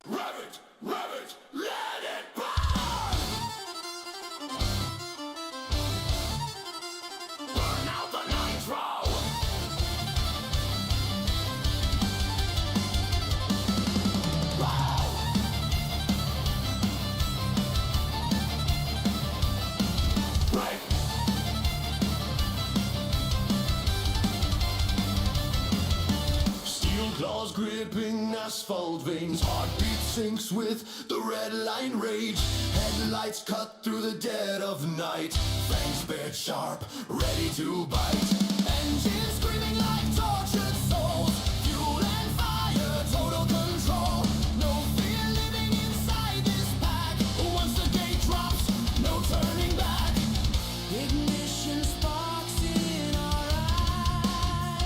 Rabbit, rabbit, let it burn! Burn out the nitro! Break! Steel claws gripping asphalt veins, heartbeat sinks with the red line rage. Headlights cut through the dead of night, fangs bared sharp, ready to bite. Engines screaming like tortured souls, fuel and fire, total control. No fear living inside this pack. Once the gate drops, no turning back. Ignition sparks in our eyes.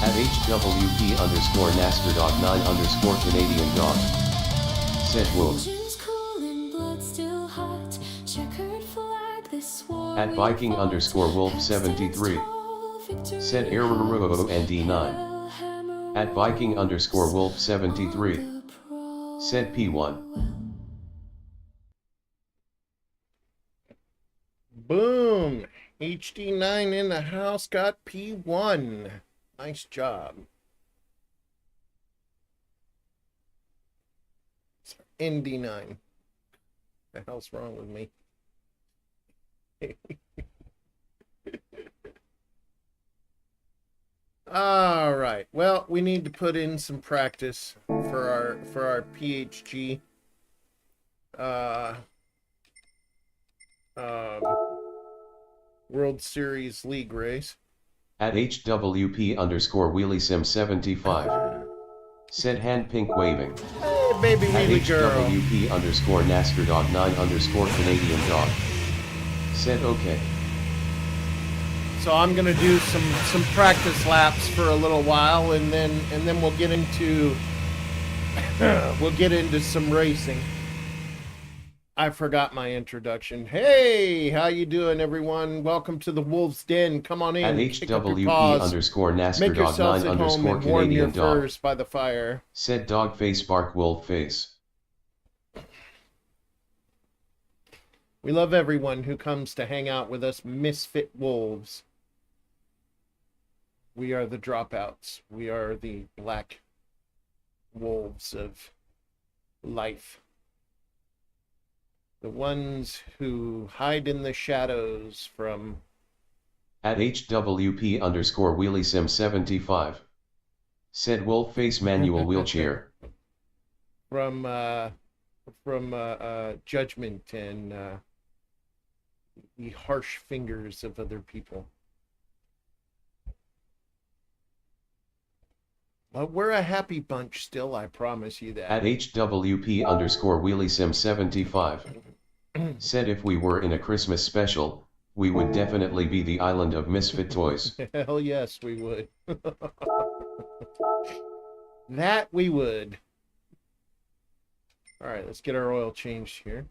At HWP underscore NASCAR dog 9 underscore Canadian dog. Said Wolves. At Viking underscore Wolf 73. Said Error ND9. At Viking underscore Wolf 73. Said P1. Boom! HD9 in the house got P1. Nice job. ND9. The hell's wrong with me? All right. Well, we need to put in some practice for our PHG. World Series League race. At HWP underscore Wheelie Sim 75. Said hand pink waving. Hey, baby At wheelie girl. HWP underscore NASCAR dog 9 underscore Canadian dog. Said okay. So I'm gonna do some practice laps for a little while, and then we'll get into some racing. I forgot my introduction. Hey, how you doing, everyone? Welcome to the Wolves Den. Come on in. At HWP underscore NASCAR dog 9 underscore Canadian dog. By the fire. Said dog face bark wolf face. We love everyone who comes to hang out with us, misfit wolves. We are the dropouts. We are the black wolves of life. The ones who hide in the shadows from... At HWP underscore Wheelie Sim 75. Said wolf face manual wheelchair. From judgment and the harsh fingers of other people. But we're a happy bunch still, I promise you that. At HWP underscore Wheelie Sim 75. Said if we were in a Christmas special, we would definitely be the island of misfit toys. Hell yes, we would. That we would. Alright, let's get our oil changed here.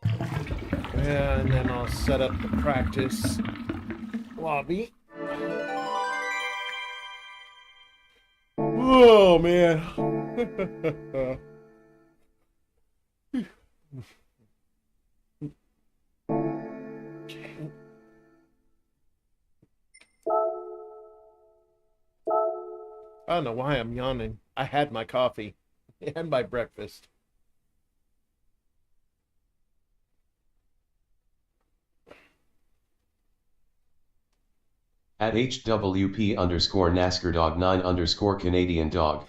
And then I'll set up the practice lobby. Oh, man. Okay. I don't know why I'm yawning. I had my coffee and my breakfast. At HWP underscore NASCAR dog 9 underscore Canadian dog.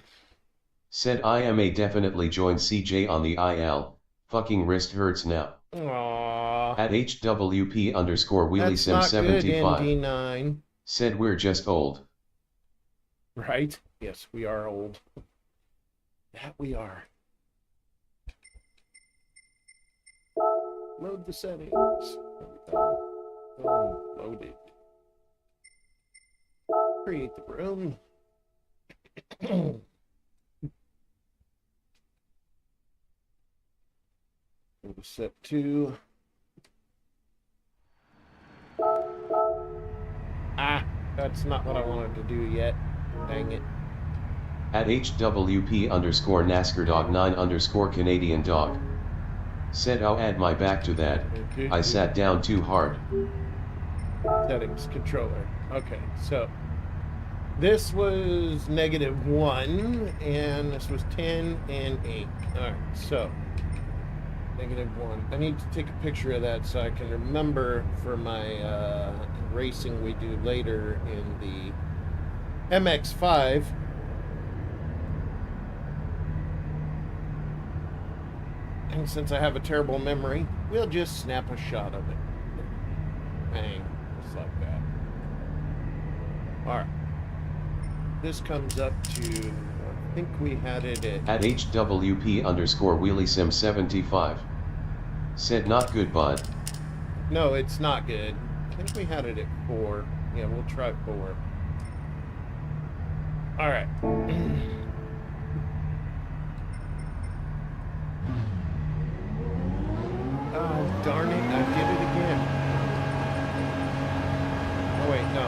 Said I am a definitely join CJ on the IL, fucking wrist hurts now. Aww. At HWP underscore Wheelie Sim 75. Good, ND9. Said we're just old. Right? Yes, we are old. That we are. Load the settings. Loaded. Create the room. Set 2. Ah, that's not what I wanted to do yet. Dang it. At HWP underscore NASCAR dog 9 underscore Canadian dog. Said I'll add my back to that. I sat down too hard. Settings, controller. Okay, so this was -1, and this was 10 and 8. Alright, so -1. I need to take a picture of that so I can remember for my racing we do later in the MX-5. And since I have a terrible memory, we'll just snap a shot of it. Bang, just like that. Alright. This comes up to, I think we had it at HWP underscore Wheelie Sim 75. Said not good, bud. No, it's not good. think we had it at 4. Yeah, we'll try 4. All right. Oh, darn it, I did it again. Oh, wait, no.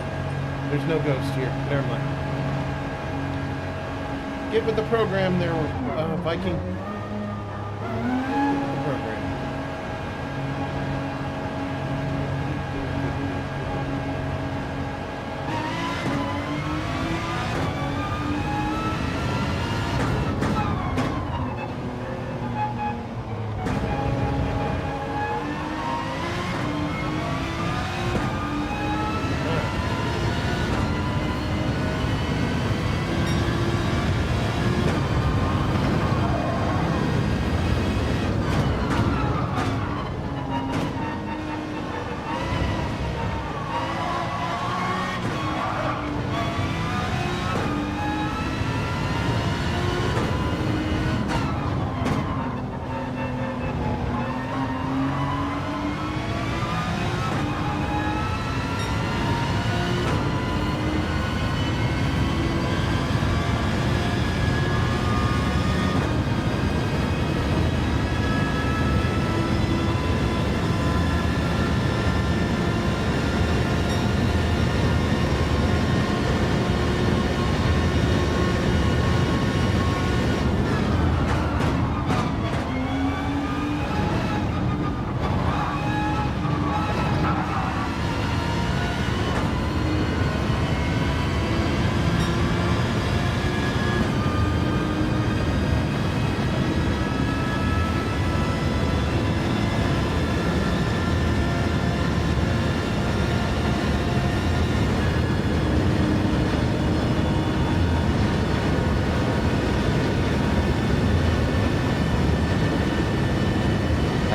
There's no ghost here. Never mind. Get with the program there, Viking. Get with the program.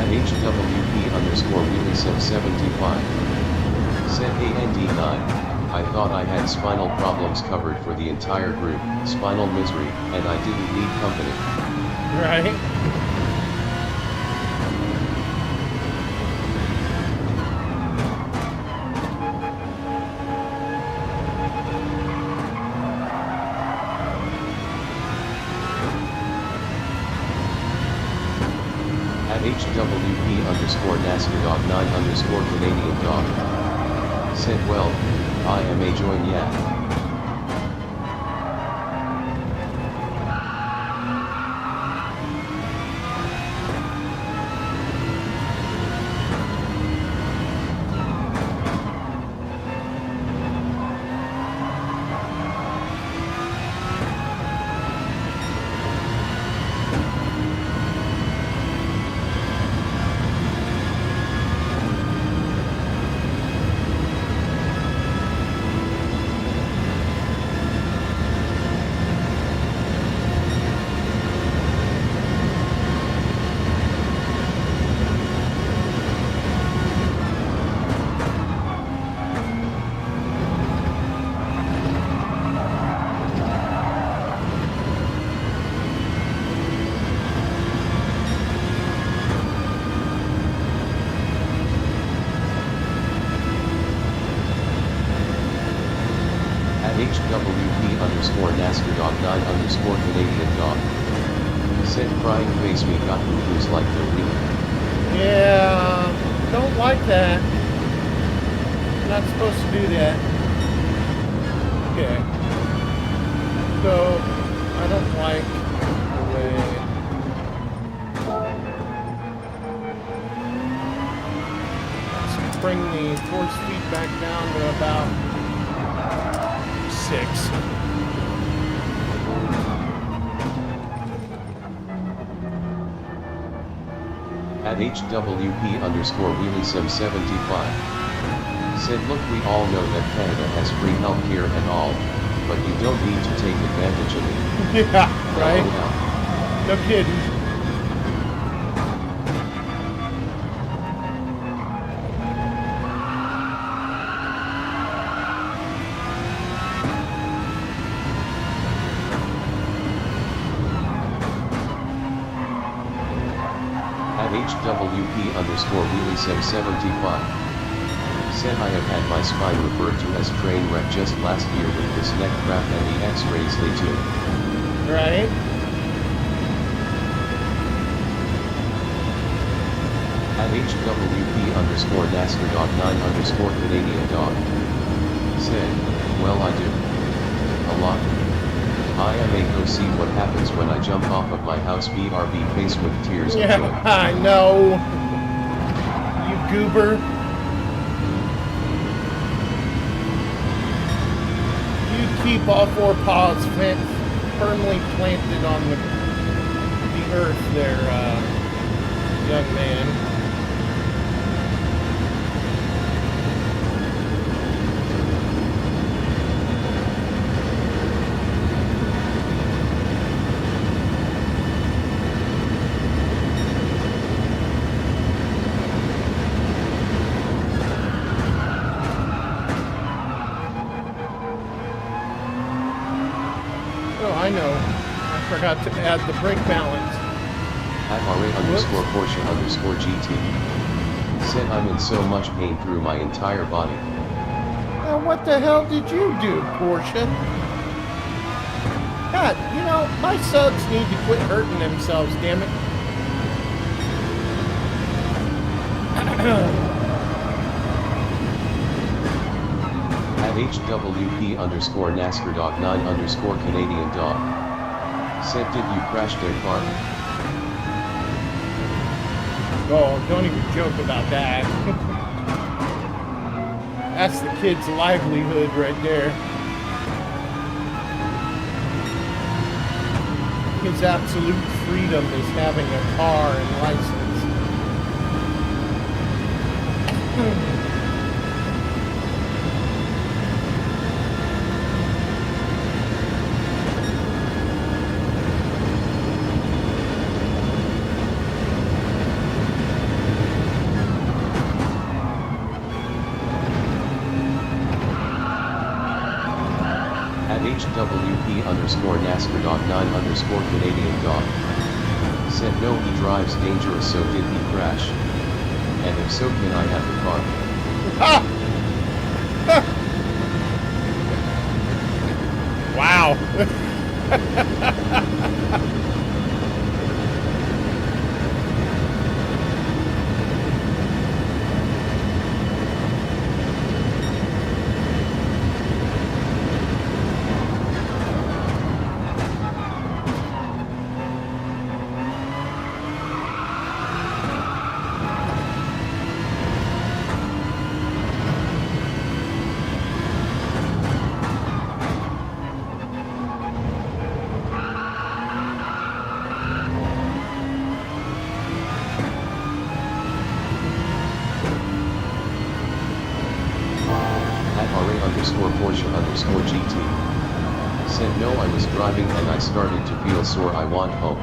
HWP_Wheelie75 said AND9, I thought I had spinal problems covered for the entire group, spinal misery, and I didn't need company. Right? HWP_NASCARDOG9_Canadian dog said, well, I am a join yeah. HWP_NASCARDOG9_Canadian dog said, crying face me got who's like the wheel. Yeah, don't like that. Not supposed to do that. Okay. So, I don't like the way... Let's bring the force speed back down to about 6. At HWP_Wheelie75 said, look, we all know that Canada has free healthcare and all, but you don't need to take advantage of it. Yeah, right? No kidding. HWP_Wheelie75 Said I have had my spine referred to as train wreck just last year with this neck crap and the x-rays they took. Right? At HWP_NASCAR_9_Canadian dog. Said, well I do. A lot. I may go see what happens when I jump off of my house BRB faced with tears of Yeah, joy. I know. You goober. You keep all four paws firmly planted on the earth there, young man. Oh, I know. I forgot to add the brake balance. At RA_Porsche_GT. Said I'm in so much pain through my entire body. Now, what the hell did you do, Porsche? God, you know, my subs need to quit hurting themselves, damn it. At HWP_NASCAR_9_Canadian dog. Said did you crash their car? Oh, don't even joke about that. That's the kid's livelihood right there. His absolute freedom is having a car and license. At HWP_NASCAR_9_Canadian dog. Said no he drives dangerous so did he crash? And if so can I have the car? Wow. RA_Porsche_GT. Said no I was driving and I started to feel sore I want home.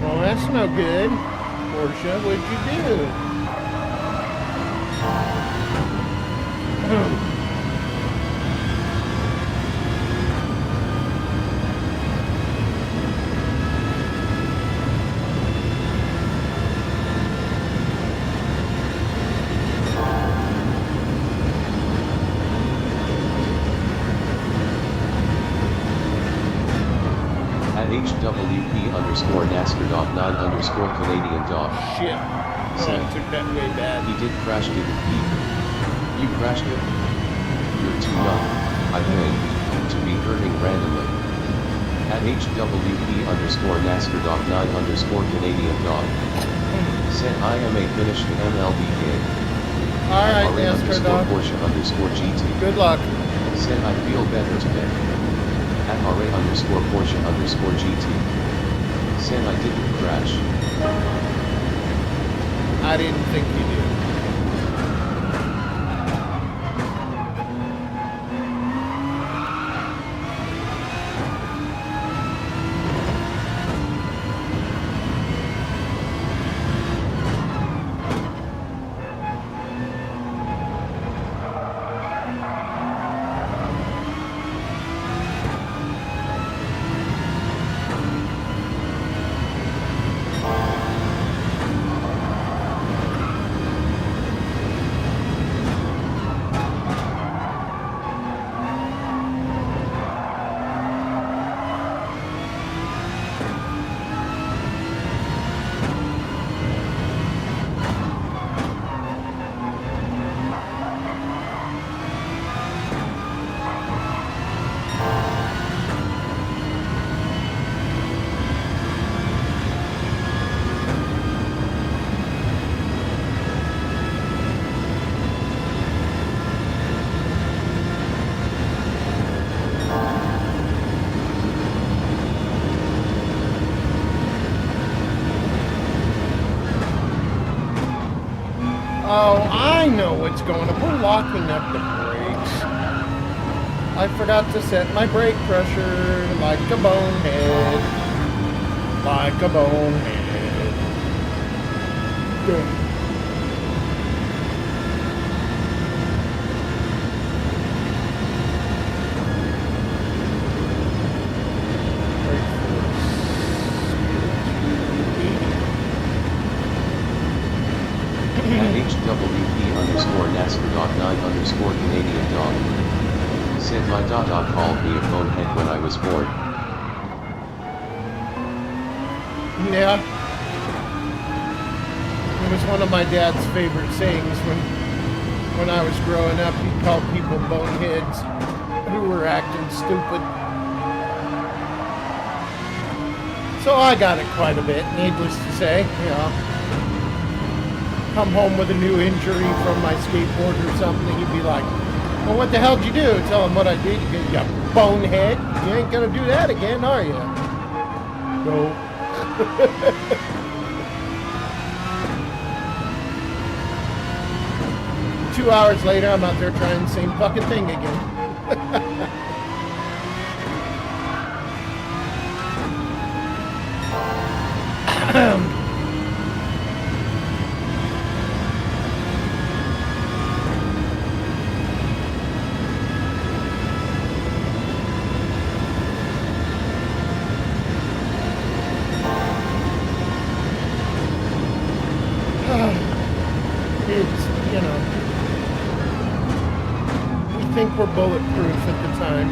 Well, that's no good. Porsche, what'd you do? At HWP_NASCAR_9_Canadian dog. Shit. Oh, I took that way bad. He did crash didn't he? You crashed it? You're too young, I think, to be hurting randomly. At HWP_NASCAR_9_Canadian dog. Said I may finish the MLB game. Alright, NASCAR dog. Porsche_GT. Good luck. Said I feel better today. At RA_Porsche_GT. Said I didn't crash. I didn't think you did. know what's going on. We're locking up the brakes. I forgot to set my brake pressure like a bonehead. Like a bonehead. Dang. HWP_NASCAR.9_Canadian dog. Said my dog called me a bonehead when I was born. Yeah. It was one of my dad's favorite sayings when I was growing up. He called people boneheads who were acting stupid. So I got it quite a bit, needless to say, you know. Come home with a new injury from my skateboard or something, he'd be like, well, what the hell did you do? Tell him what I did. You bonehead. You ain't gonna do that again, are you? No. 2 hours later, I'm out there trying the same fucking thing again. It's, you know, we think we're bulletproof at the time.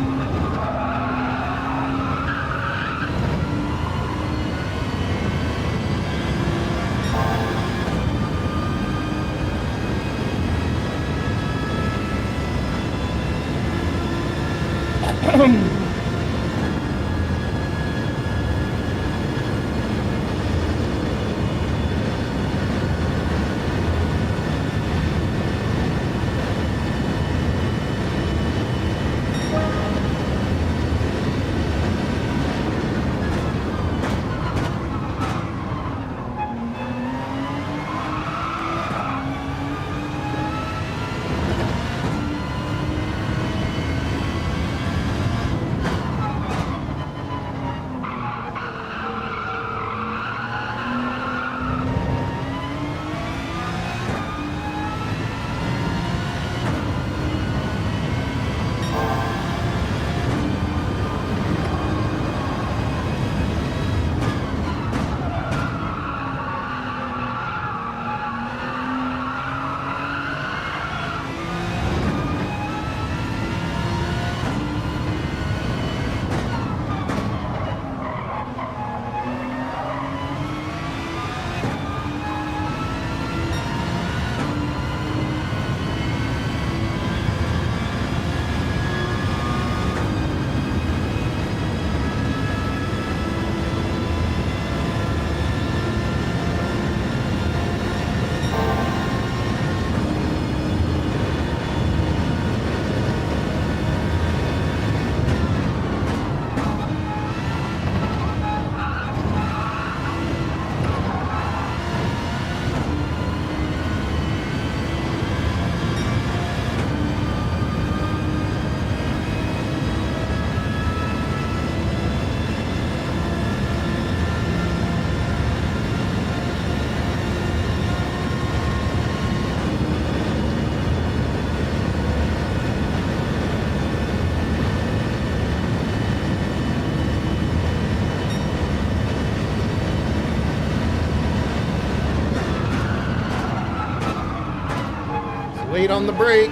Late on the brake.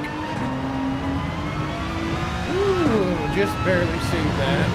Ooh, just barely saved that.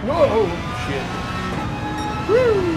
Whoa, shit. Woo!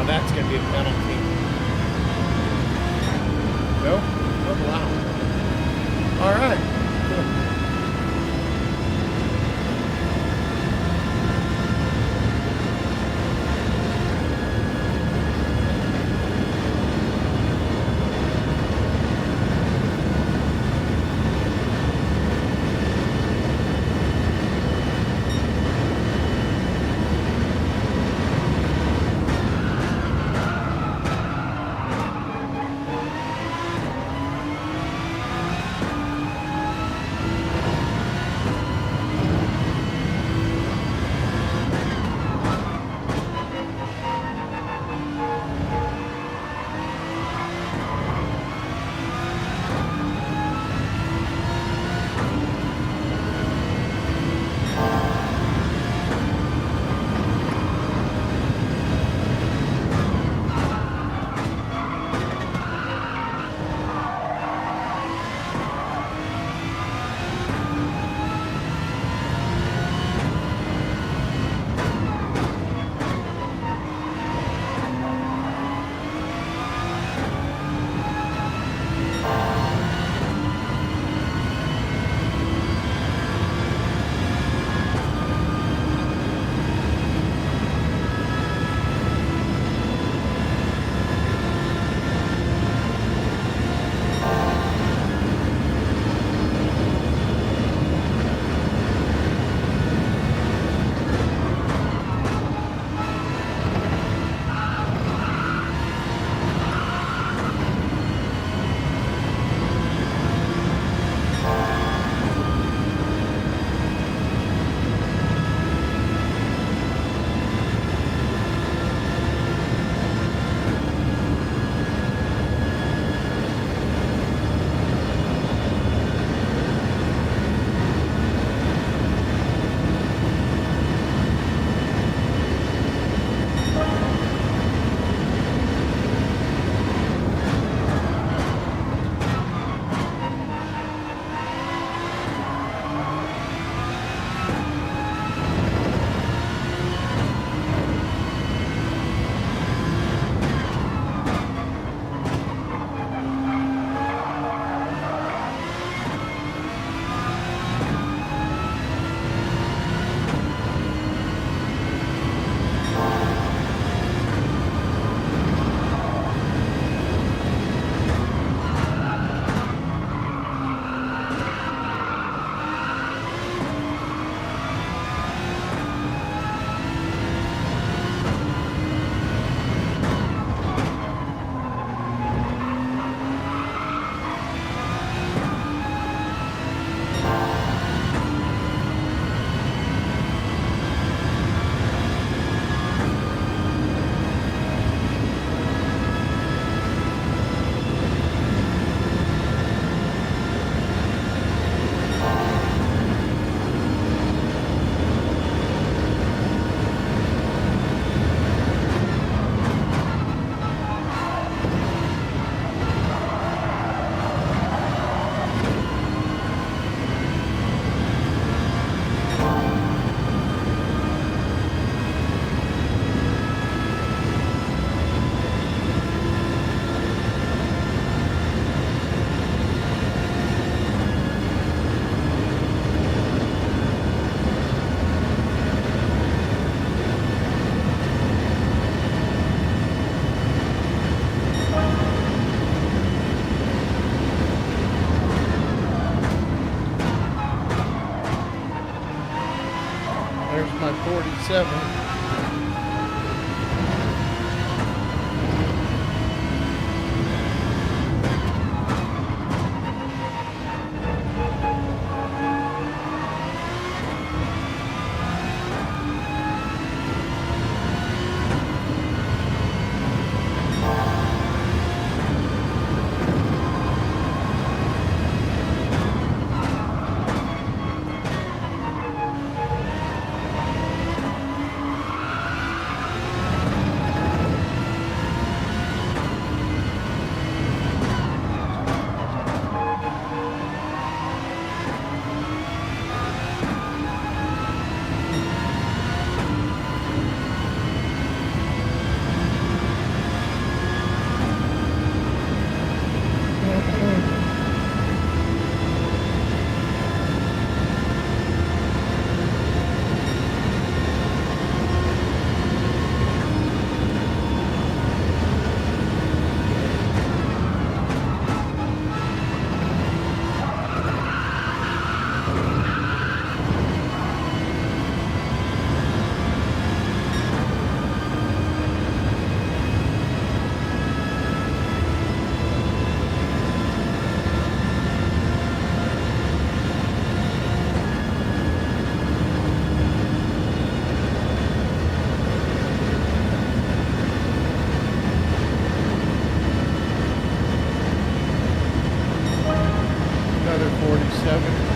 That's going to be a penalty. No? Oh, wow. All right. 47. Another 47.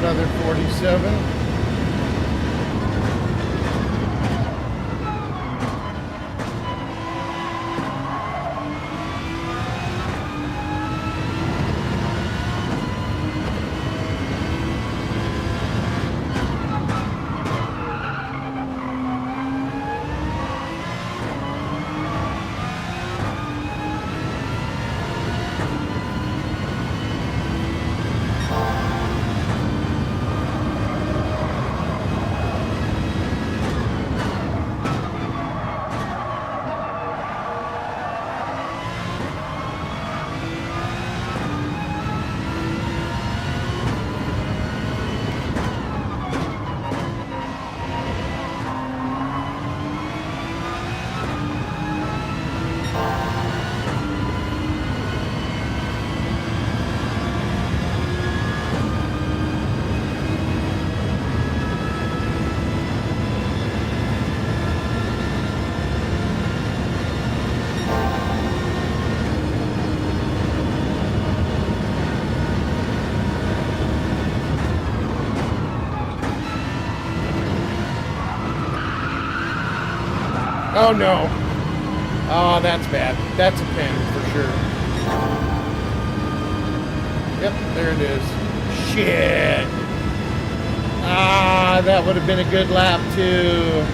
Another 47. Oh no. Oh, that's bad. That's a pen for sure. Yep, there it is. Shit. Ah, that would have been a good lap too.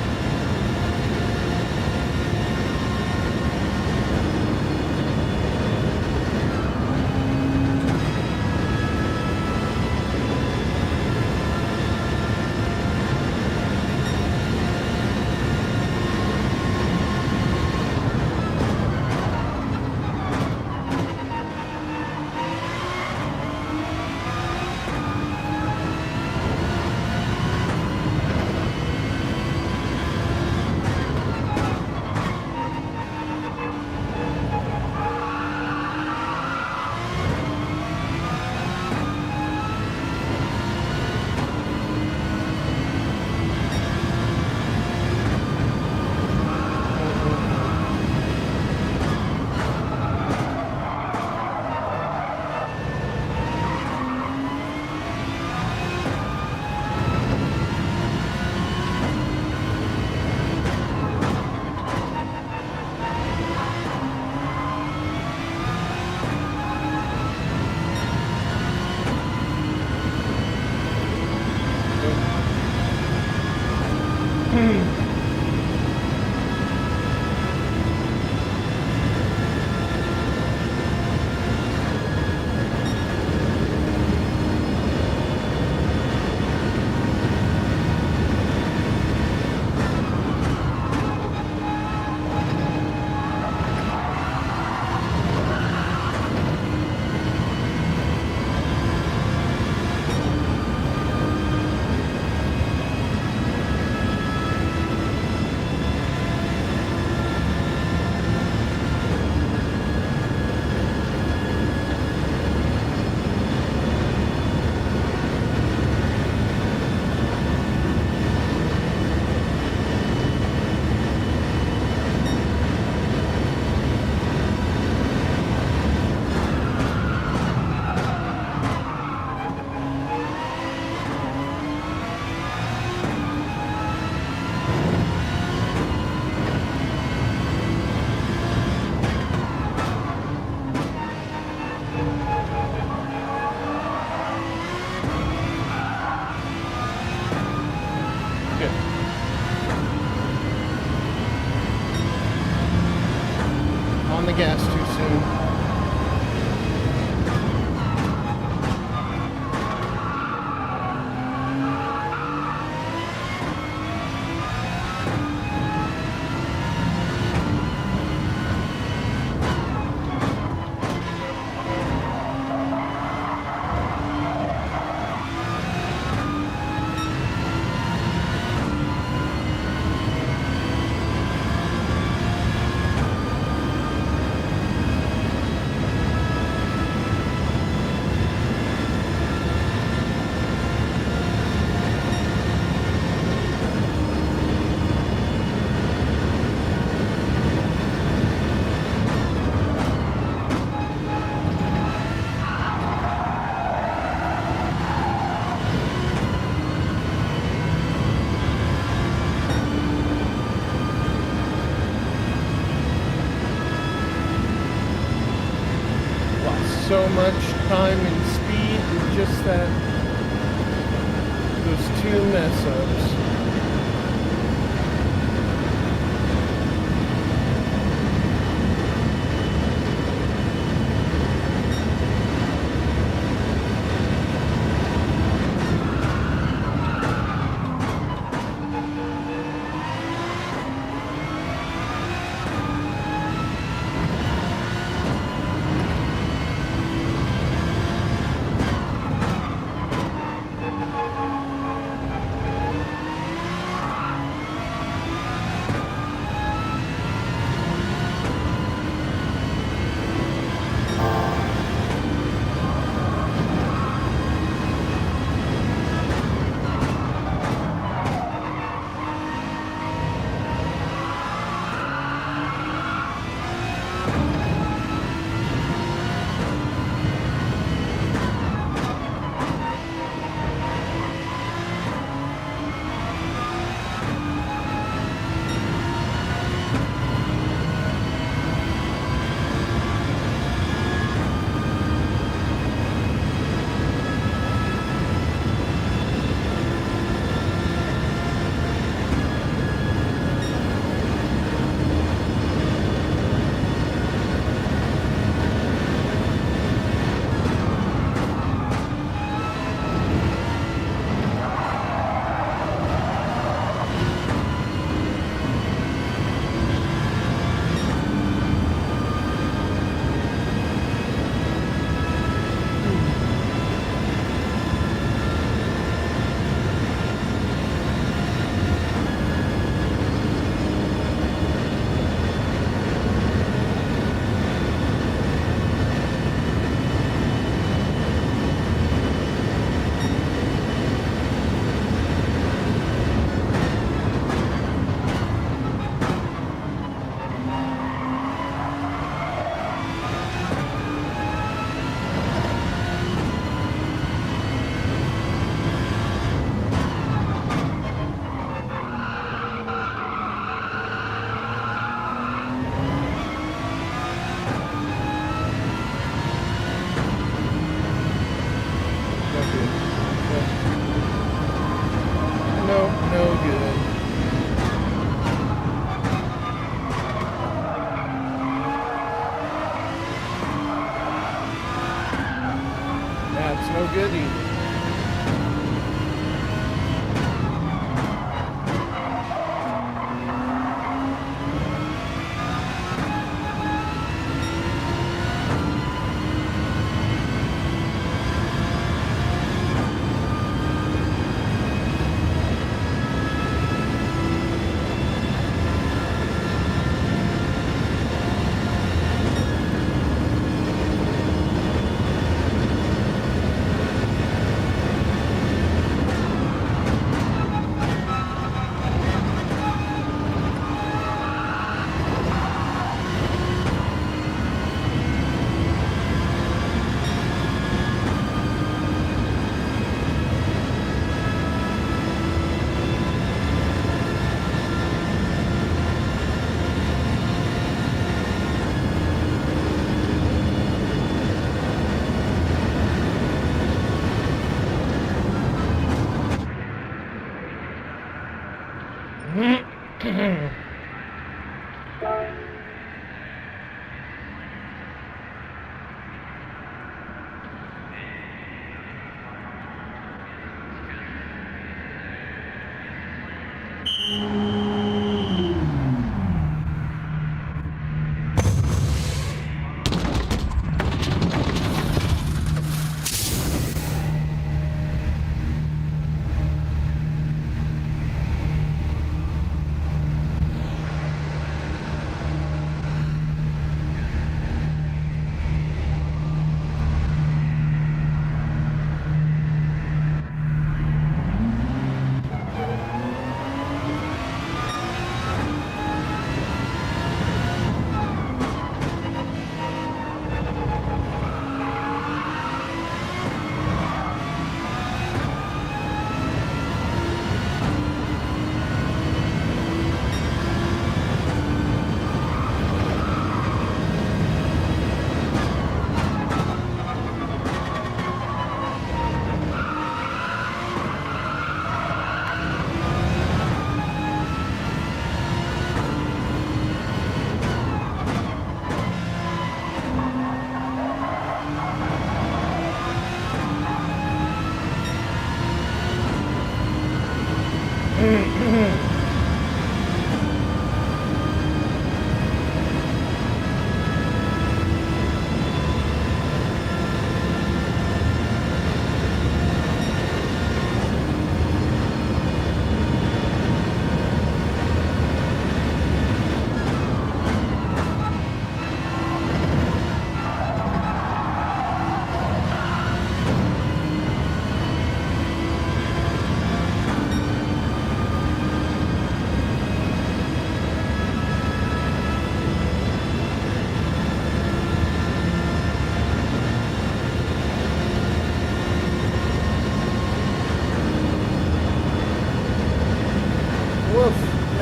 On the gas too soon. So much time and speed with just that, those two mess ups. good evening.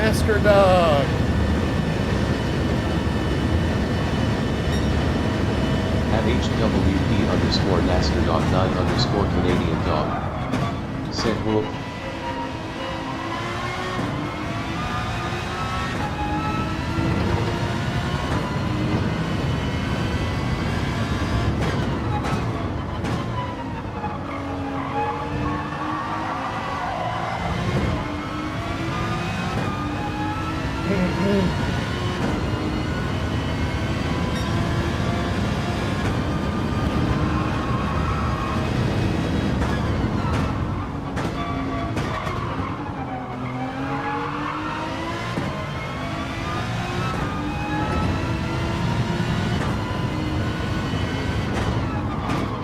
Master Dog. At HWP_NASCAR.9_Canadian dog. Said Wolf.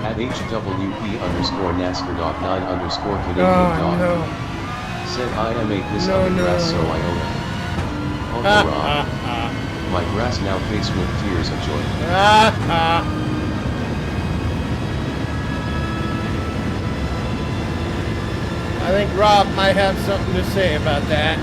At HWP_NASCAR.9_Canadian dog. No. Said I am a piss No, of the grass, no. so I own it. Uncle Rob. My grass now faced with tears of joy. I think Rob might have something to say about that.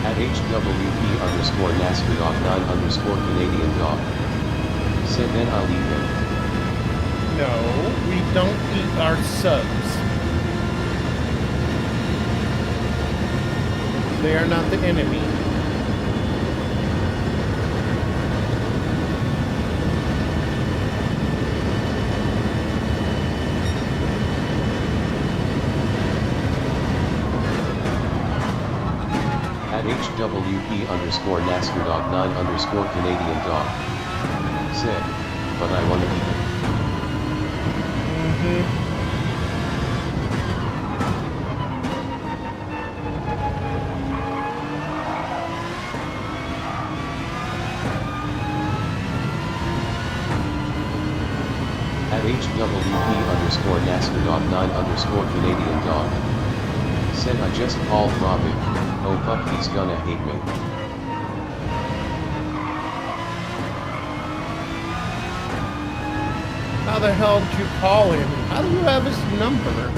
At HWP_NASCAR.9_Canadian dog. Said then I'll leave him. No, we don't eat our subs. They are not the enemy. At HWP_NASCAR_9_Canadian dog. Said, but I want to eat it. At HWP_NASCAR_9_Canadian dog. Said I just called Robin, oh fuck he's gonna hate me. How the hell did you call him? How do you have his number?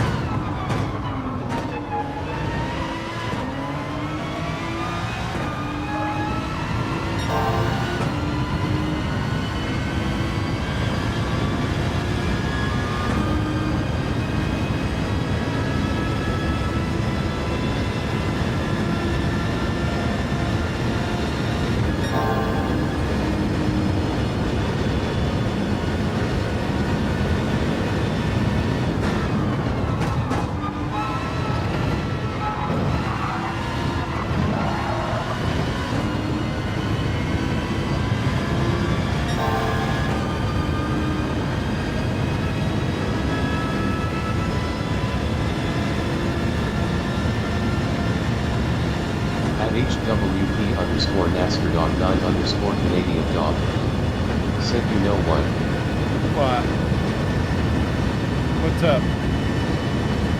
HWP_NASCAR_9_Canadian dog. Said you know what? What? What's up?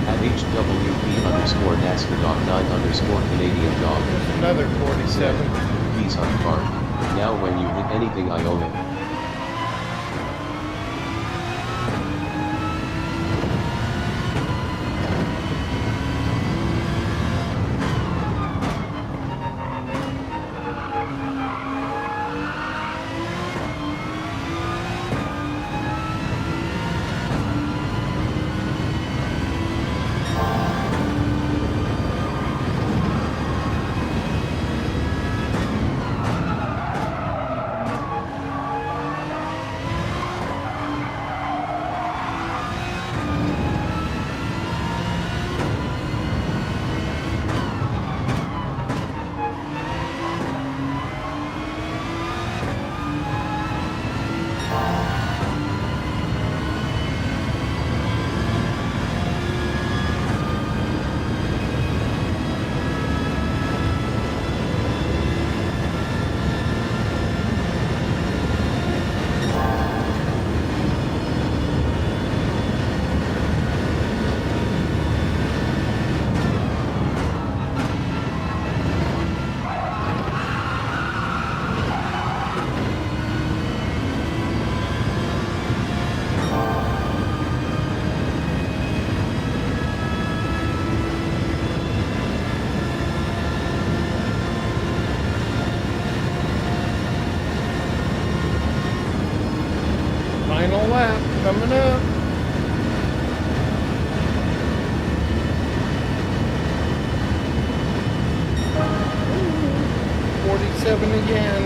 At HWP_NASCAR_9_Canadian dog. There's another 47. He's on card. Now when you hit anything I own it. Final lap coming up. Ooh, 47 again.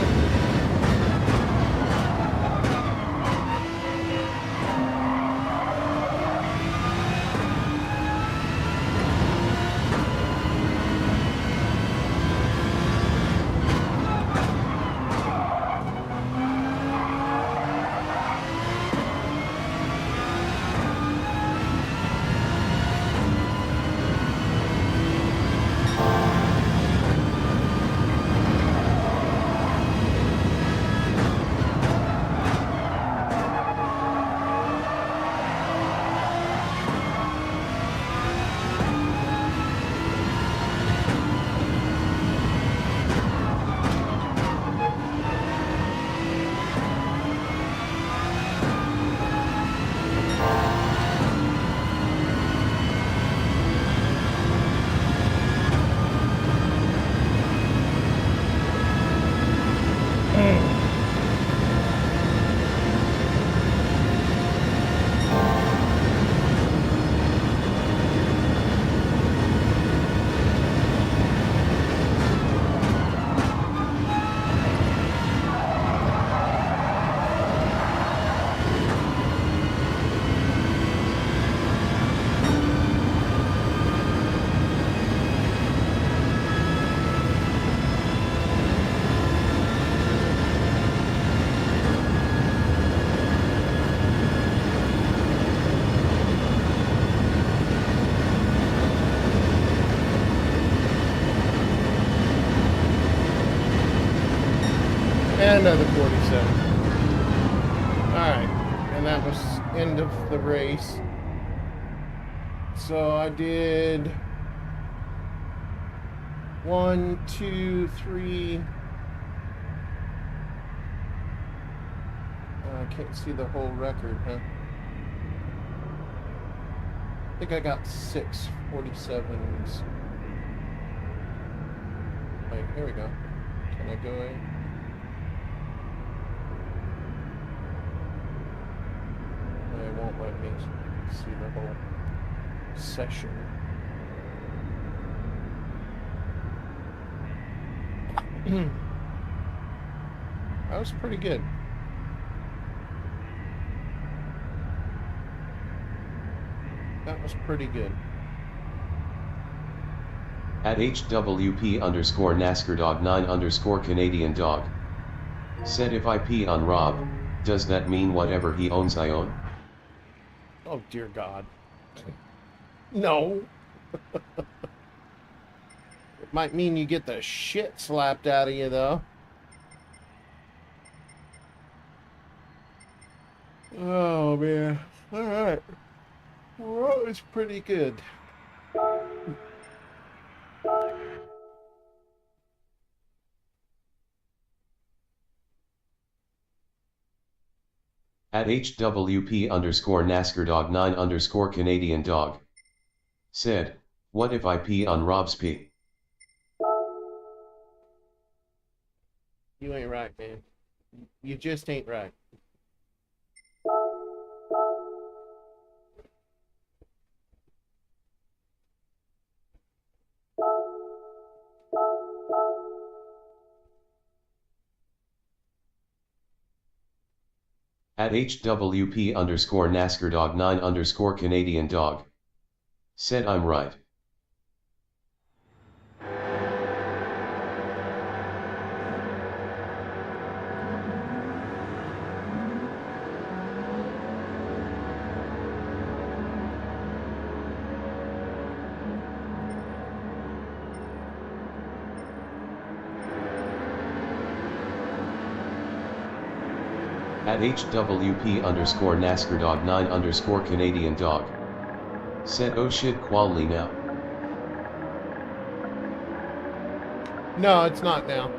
the race. So I did 1, 2, 3. I can't see the whole record, huh? I think I got 6 47s. Wait, here we go. Can I go in? It won't let me see the whole session. That was pretty good. That was pretty good. At HWP_NASCAR_Dog9_Canadian Dog. Said if I pee on Rob, does that mean whatever he owns I own? Oh dear God. No. It might mean you get the shit slapped out of you though. Oh man. Alright. Well, that was pretty good. At HWP_NASCAR_Dog9_Canadian Dog. Said, what if I pee on Rob's pee? You ain't right, man. You just ain't right. At HWP_NASCAR_Dog9_Canadian Dog. Said I'm right. At HWP_NASCAR_Dog9_Canadian Dog. Said oh shit quality now. No, it's not now.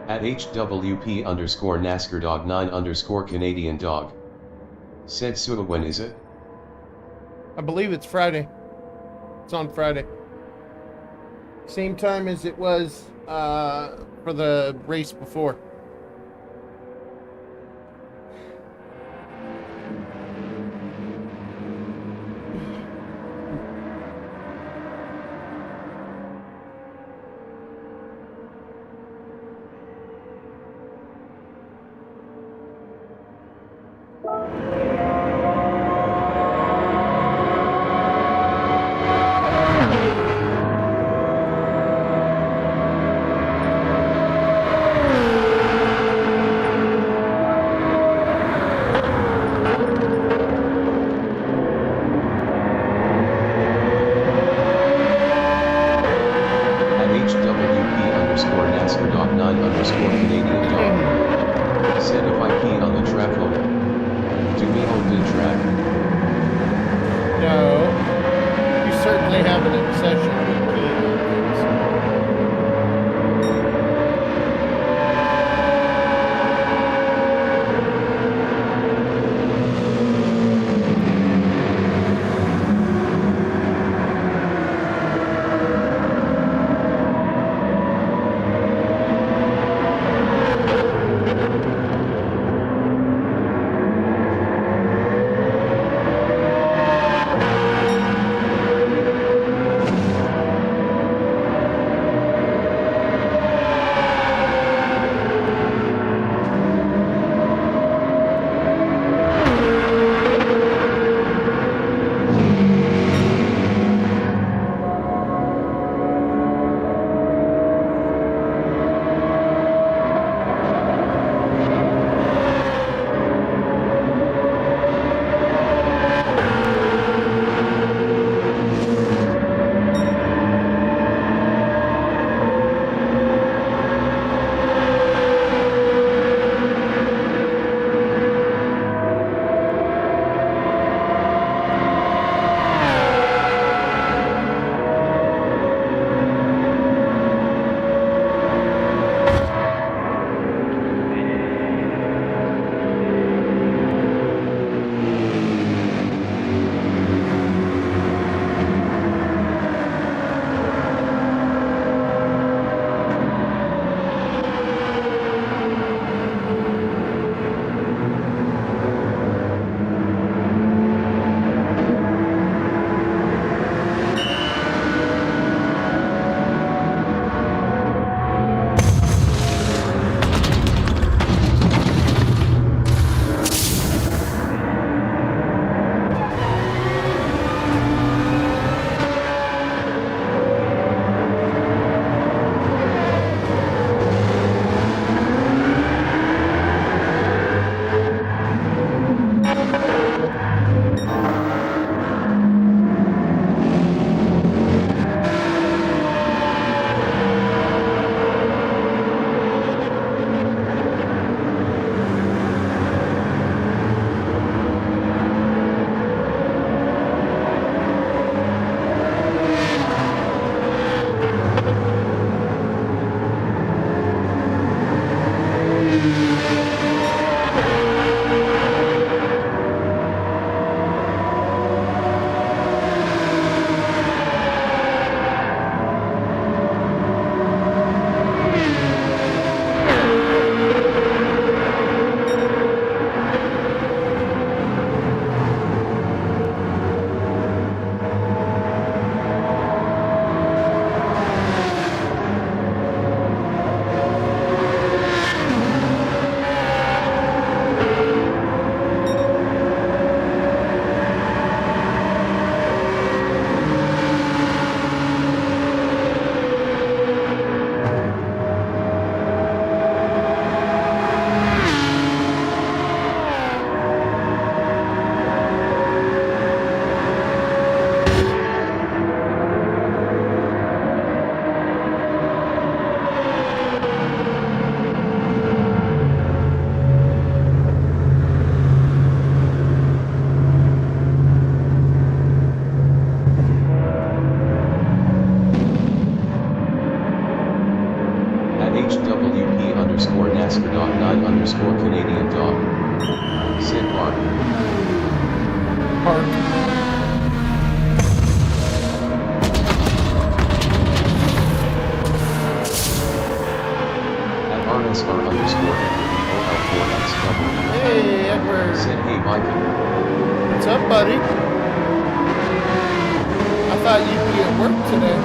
At HWP_NASCAR_Dog9_Canadian Dog. Said so when is it? I believe it's Friday. It's on Friday. Same time as it was for the race before. Canadian Dog. Said if I pee on the track home. Do we own the track? No. You certainly have an obsession with peeing on things. HWP underscore NASCAR dot 9 underscore Canadian dog. Sid Park. Park. At RSR underscore OL4XW. Hey, Edward. Sid hey Viking. What's up, buddy? I thought you'd be at work today.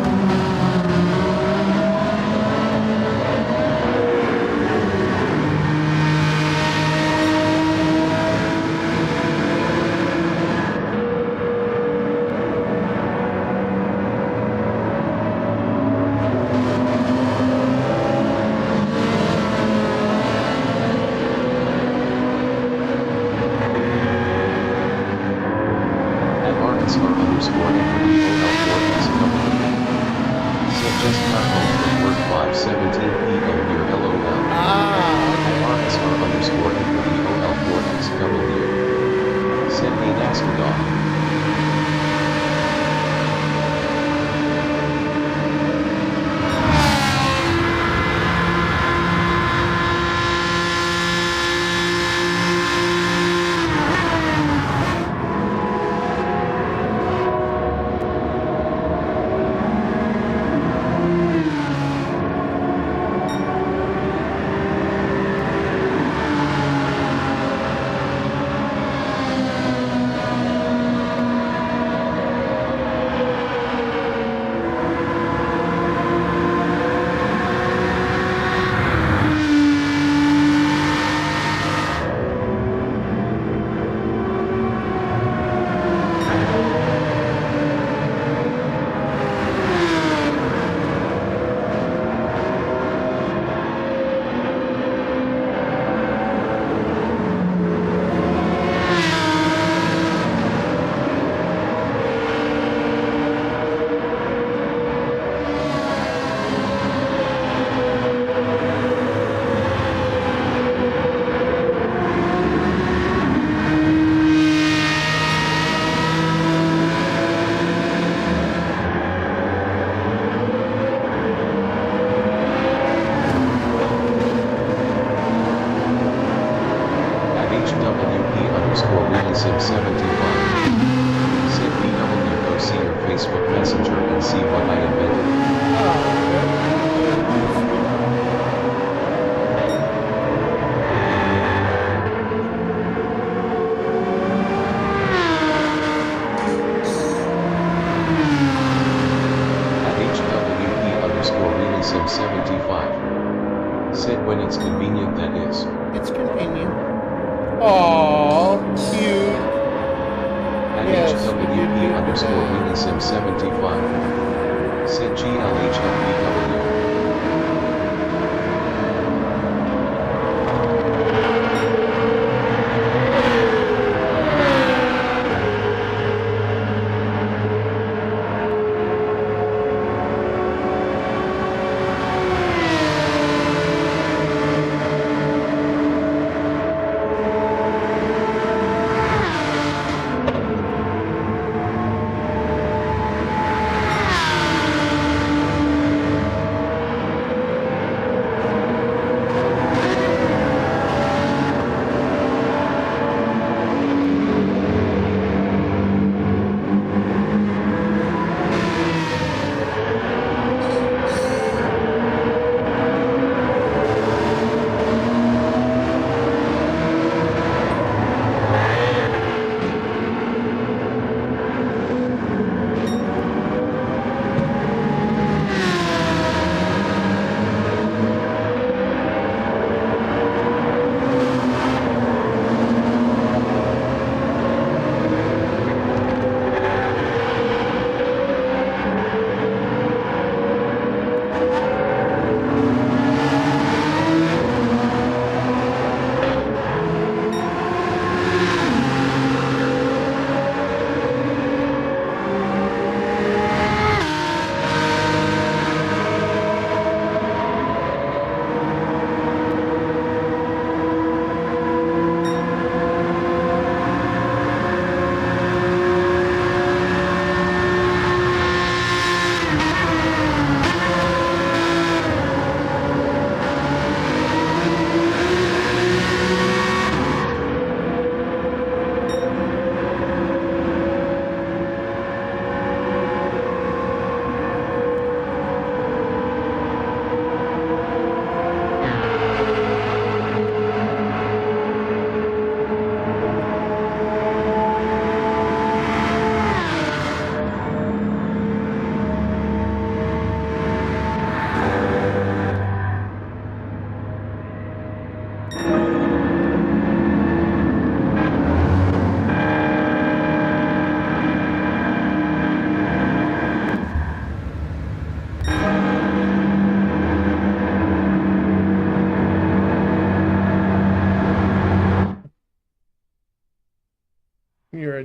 Said when it's convenient, that is. It's convenient. Aww, cute. At Yes, HWP underscore WheelieSim75. Said GLHFBW.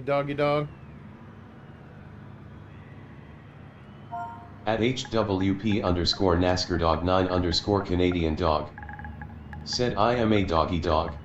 doggy dog? At HWP underscore NASCAR dog 9 underscore Canadian dog. Said I am a doggy dog.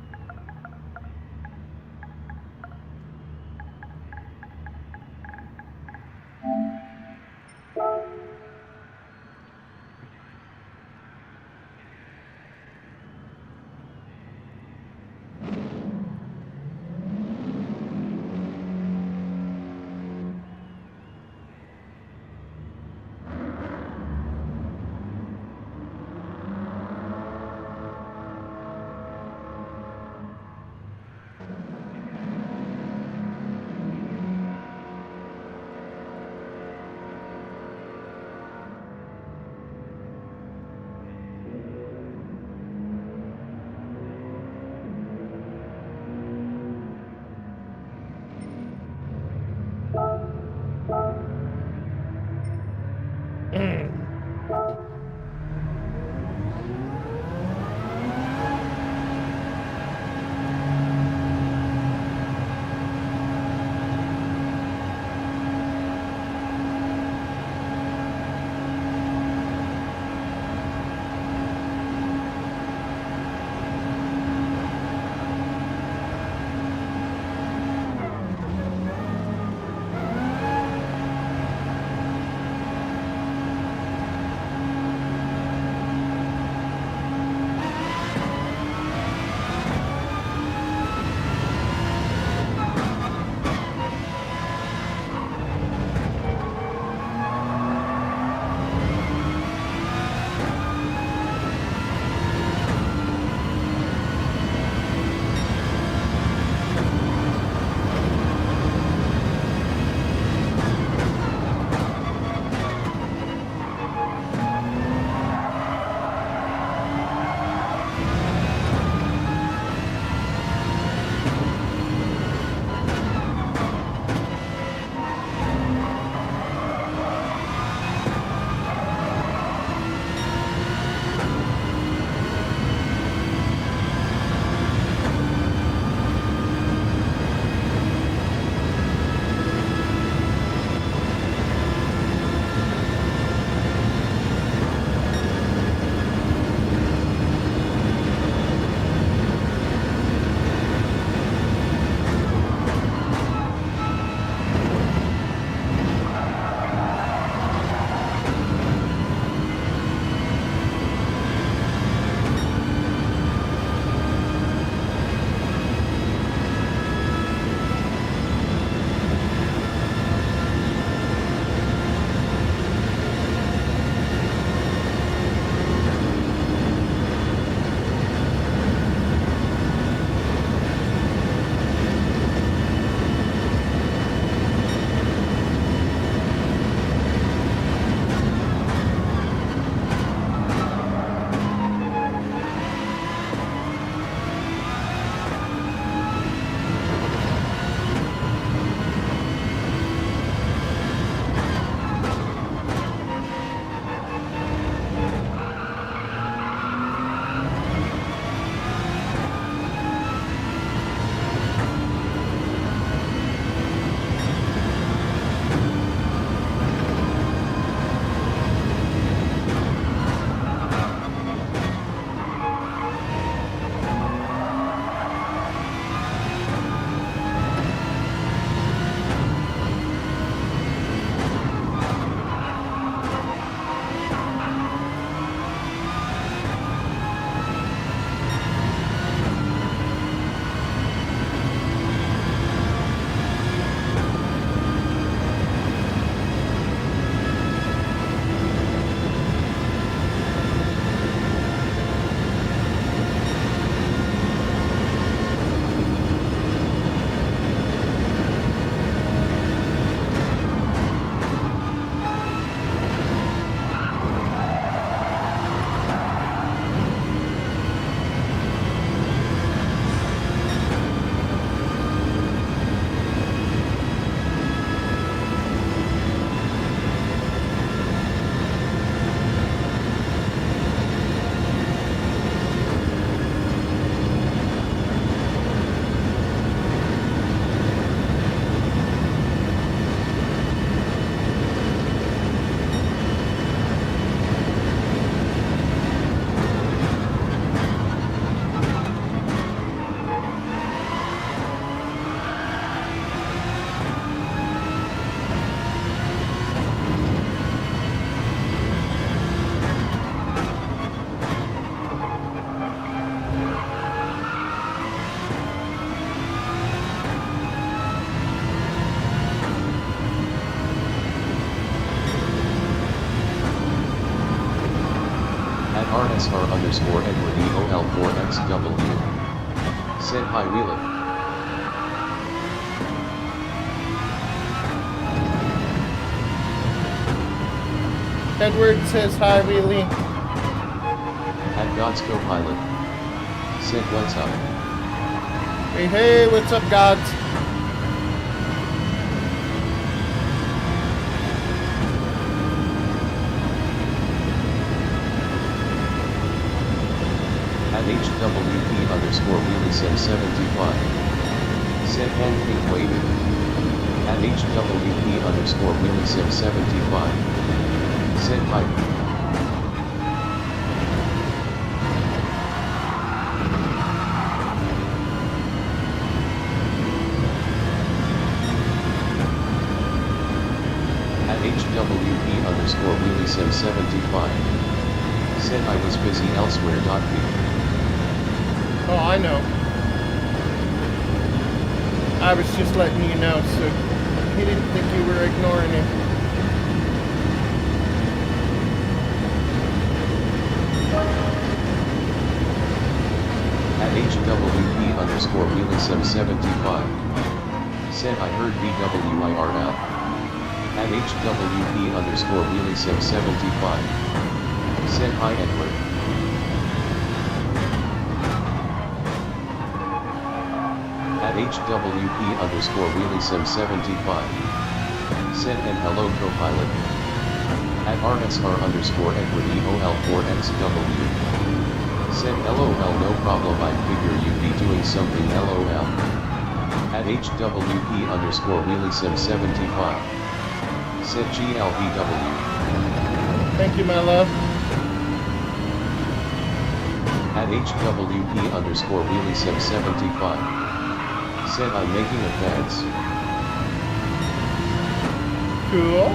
RSR underscore Edward EOL4XW. Said hi wheeling. Edward says hi, Wheelie. At God's Copilot. Said what's up. Hey, hey, what's up, gods? At HWP underscore Wheelie Sim 75. Said handpink wavy. At HWP underscore Wheelie Sim 75. Said hi. At HWP underscore Wheelie Sim 75. Said I was busy elsewhere. Oh, I know. I was just letting you know, so he didn't think you were ignoring him. At HWP underscore Wheelie Sim 75. Said I heard BWIR now. At HWP underscore Wheelie Sim 75. Said hi Edward. At HWP underscore Wheelie Sim 75. Said and hello Copilot. At RSR underscore Edward EOL4XW. Said LOL no problem I figure you'd be doing something LOL. At HWP underscore Wheelie Sim 75. Said GLBW. Thank you, my love. At HWP underscore Wheelie Sim 75. Said I'm making advance. Cool.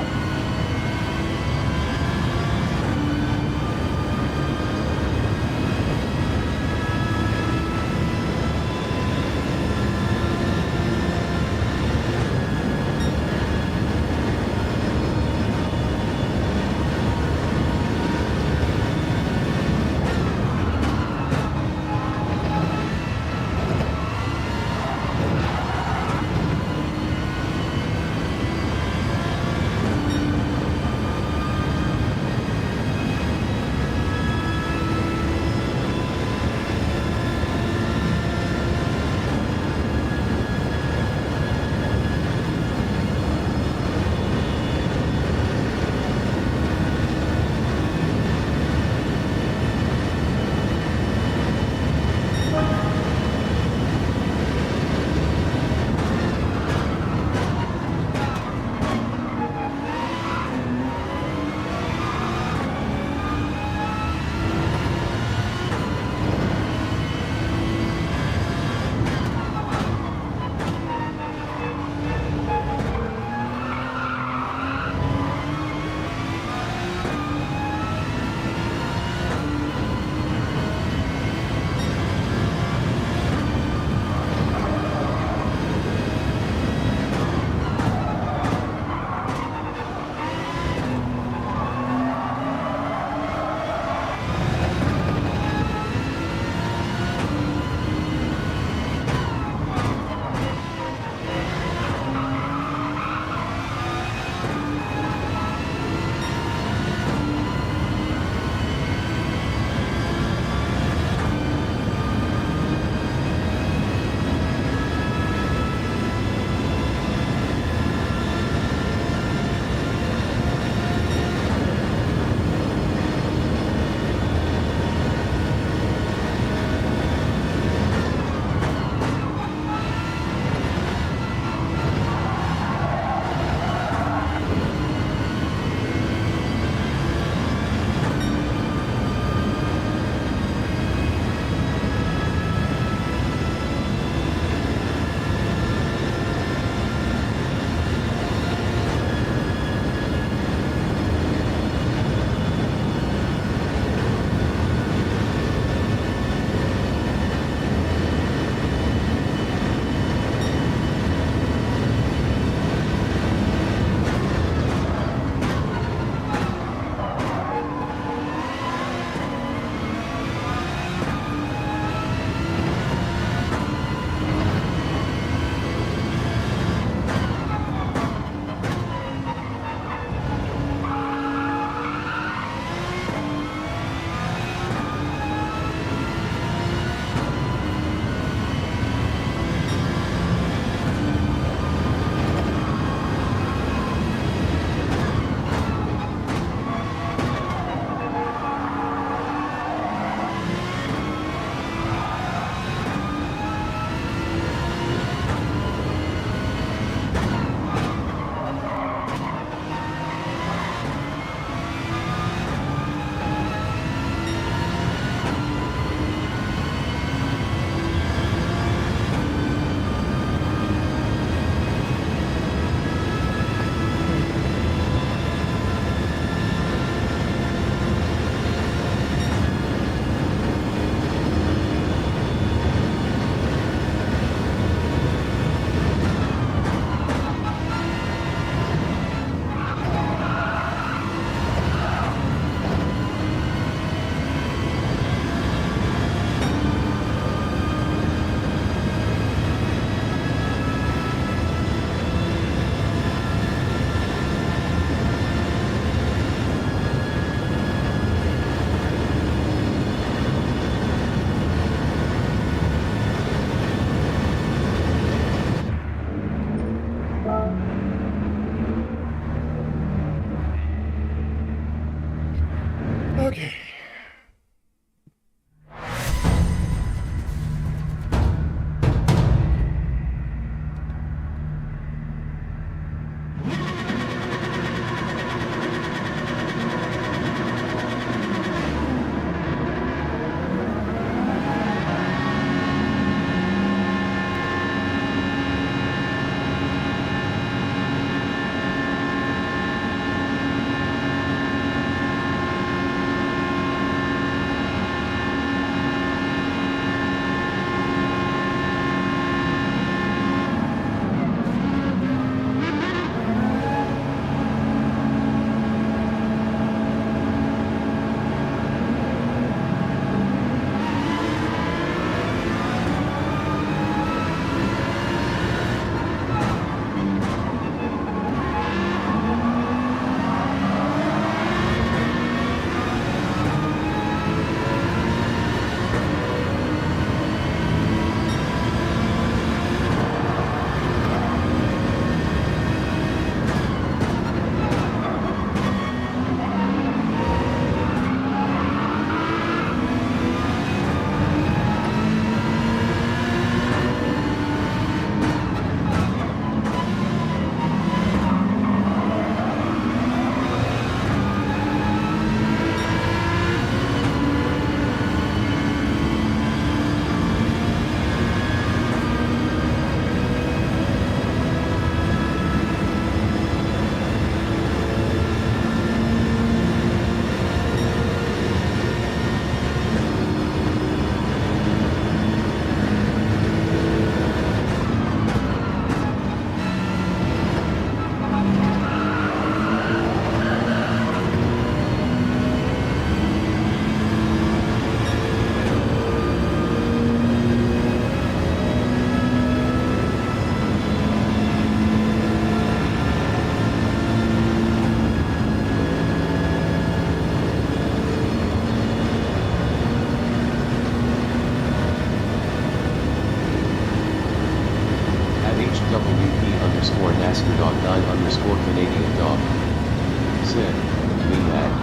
underscore Canadian dog. Said, me mad.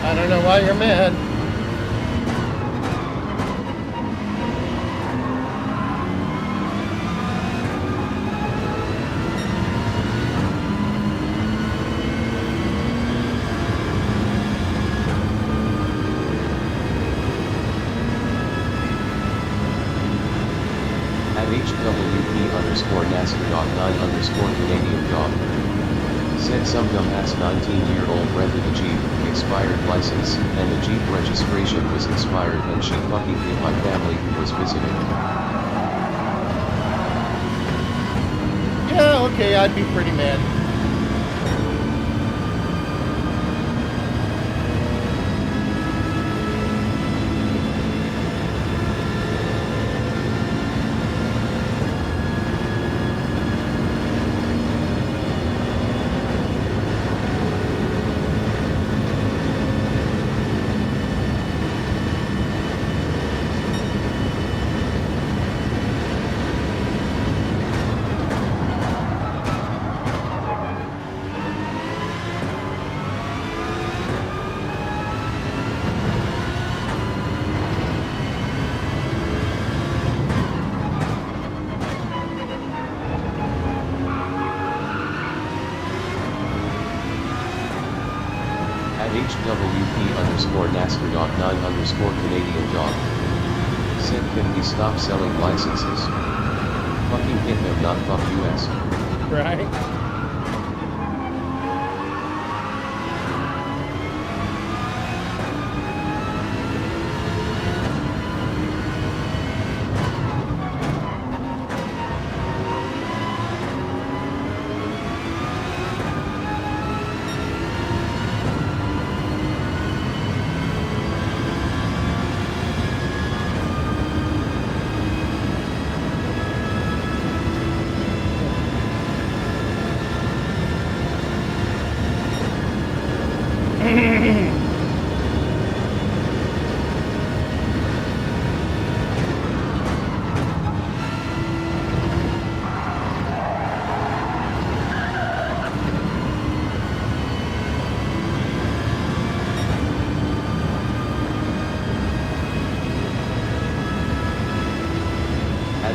I don't know why you're mad. At HWP underscore NASCAR dog 9 underscore Canadian dog. Said some dumbass 19-year-old rented a Jeep, expired license, and the Jeep registration was expired and she fucking hit my family who was visiting. Yeah, okay, I'd be pretty mad. HWP underscore NASCAR dog 9 underscore Canadian dog. Said can we stop selling licenses? Fucking hit them, not fuck US. Right?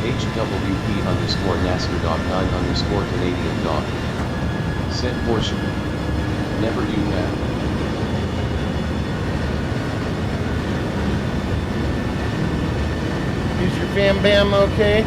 HWP underscore NASCAR dog 9 underscore Canadian dog. Said portion. Never do that. Is your fam bam okay?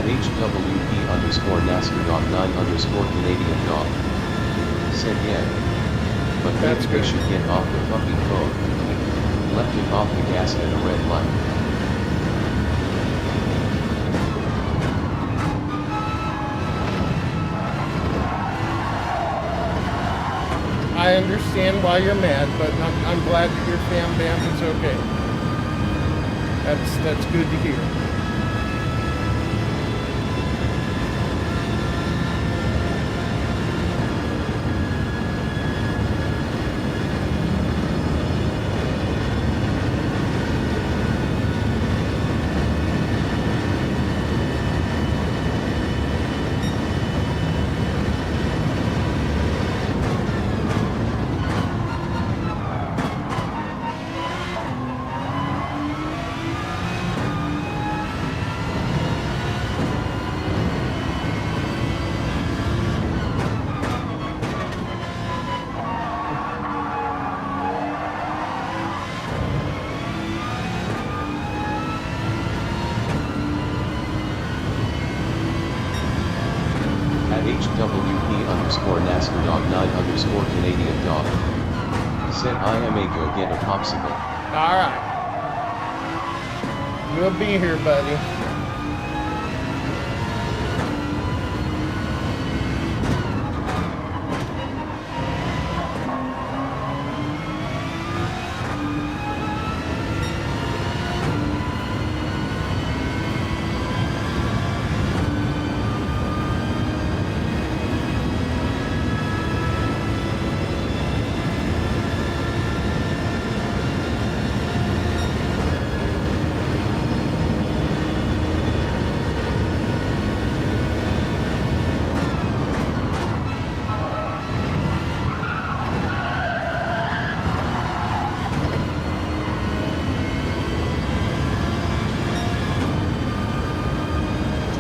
HWP underscore NASCAR dog 9 underscore Canadian dog. Said yeah. But That's maybe they good. should get off the fucking phone. Left it off the gas at a red light. I understand why you're mad, but I'm glad that your fam bam is okay. That's good to hear. HWP_NASCAR_Dog 9_Canadian Dog. Said I am a go get a popsicle. Alright. We'll be here, buddy.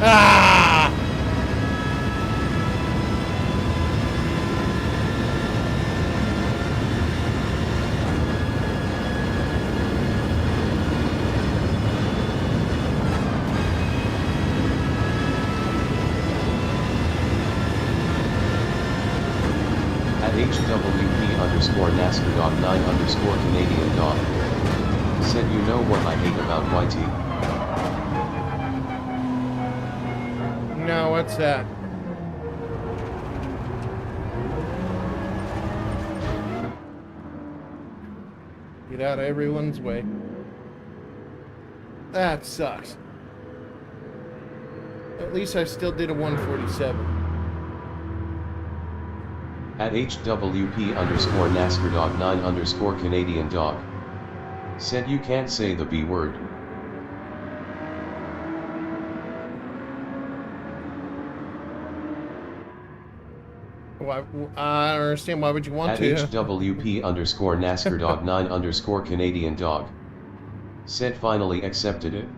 Ah! At HWP_NASCAR Dog 9_Canadian Dog. Said you know what I hate about YT? No, what's that? Get out of everyone's way. That sucks. At least I still did a 147. At HWP_NASCAR Dog 9_Canadian Dog. Said you can't say the B word. Why, I don't understand. Why would you want At to? HWP_NASCAR Dog 9_Canadian Dog. Said finally accepted it.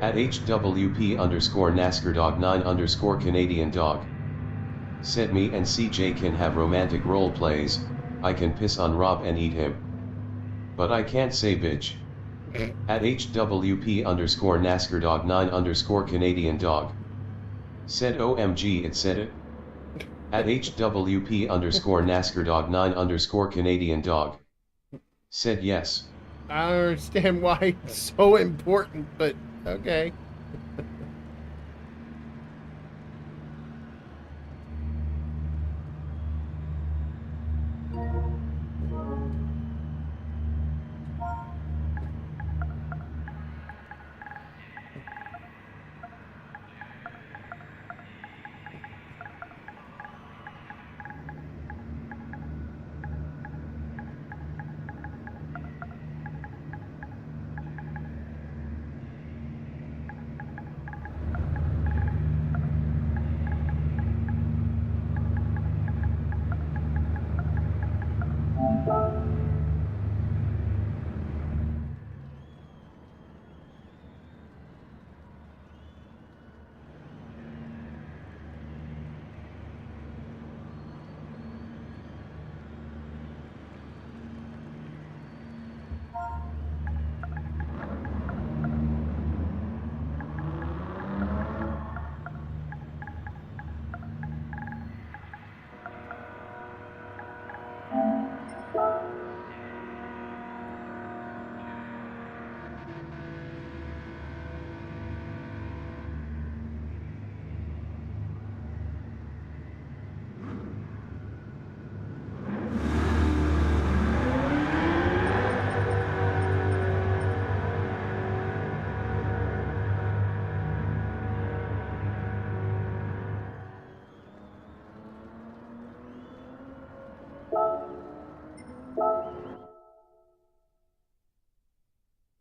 At HWP_NASCAR Dog 9_Canadian Dog. Said me and CJ can have romantic role plays, I can piss on Rob and eat him. But I can't say bitch. At HWP_NASCAR Dog 9_Canadian Dog. Said OMG it said it. At HWP_NASCAR Dog 9_Canadian Dog. Said yes. I don't understand why it's so important, but okay.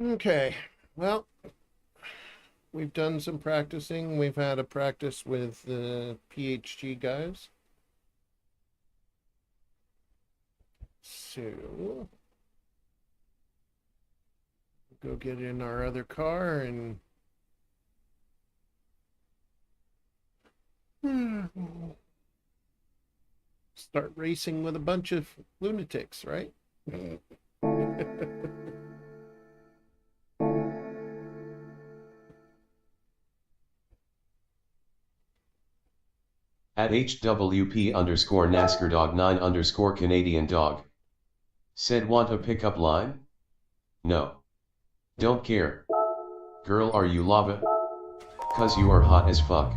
Okay. Well, we've done some practicing. We've had a practice with the PhD guys. So, go get in our other car and start racing with a bunch of lunatics, right? At HWP underscore NASCAR dog 9 underscore Canadian dog. Said want a pickup line? No. Don't care. Girl, are you lava? 'Cause you are hot as fuck.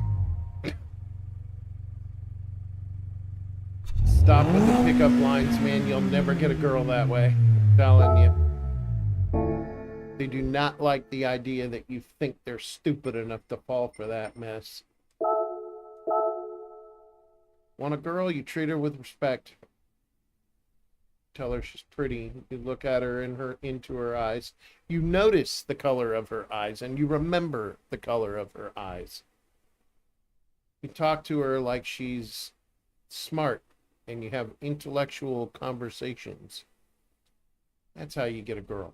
Stop with the pickup lines, man. You'll never get a girl that way. I'm telling you. They do not like the idea that you think they're stupid enough to fall for that mess. Want a girl, you treat her with respect. Tell her she's pretty. You look at her into her eyes. You notice the color of her eyes, and you remember the color of her eyes. You talk to her like she's smart, and you have intellectual conversations. That's how you get a girl.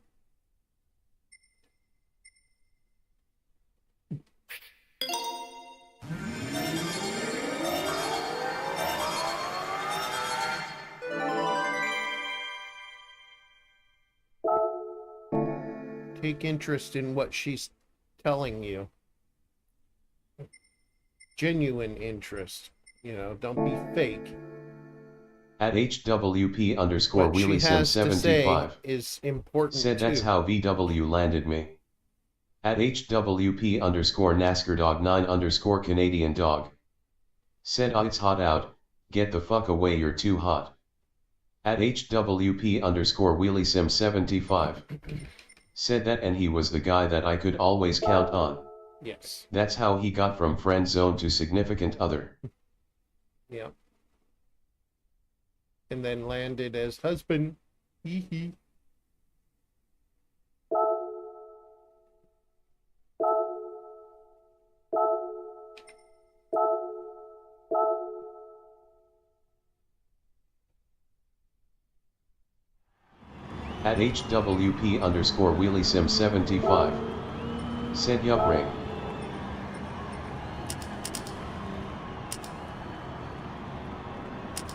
Take interest in what she's telling you. Genuine interest. Don't be fake. At HWP underscore What she Wheelie Sim has to say 75. is important Said that's too. how VW landed me. At HWP underscore NASCAR dog 9 underscore Canadian dog. Said it's hot out, get the fuck away, you're too hot. At HWP underscore Wheelie Sim 75. Said that and he was the guy that I could always count on. Yes. That's how he got from friend zone to significant other. Yeah. And then landed as husband. Hee hee. At HWP underscore Wheelie Sim 75. Said yup ring.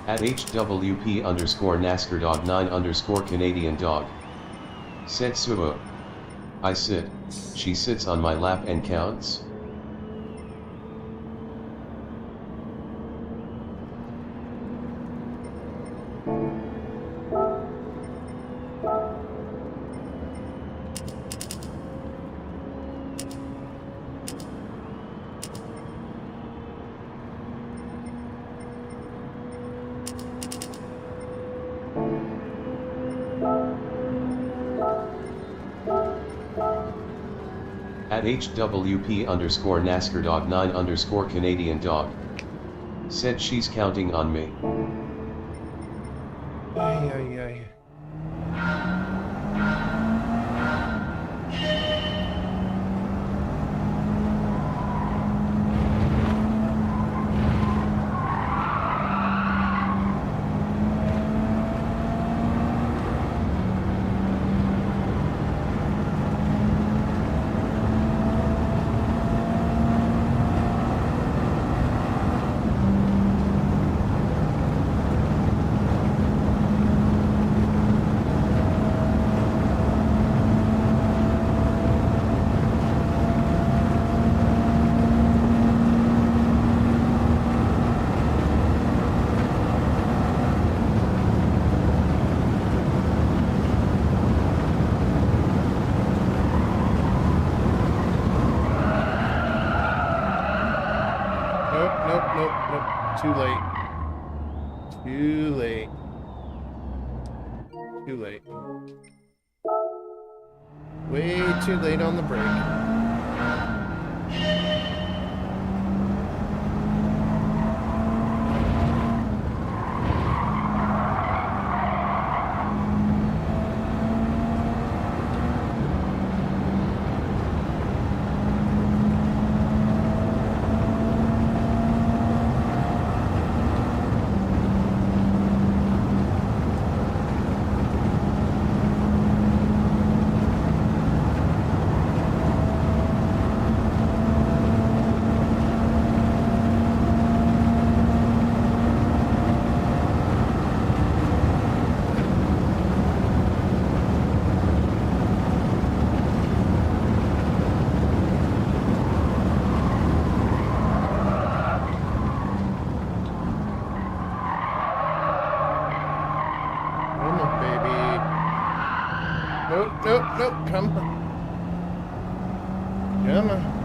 At HWP underscore NASCAR dog 9 underscore Canadian dog. Said Suo. I sit. She sits on my lap and counts. At HWP underscore NASCAR dog 9 underscore Canadian dog. Said she's counting on me. Ay, ay, ay. Nope. Too late. Too late. Too late. Way too late on the brake. nope, nope. Come on. Come on.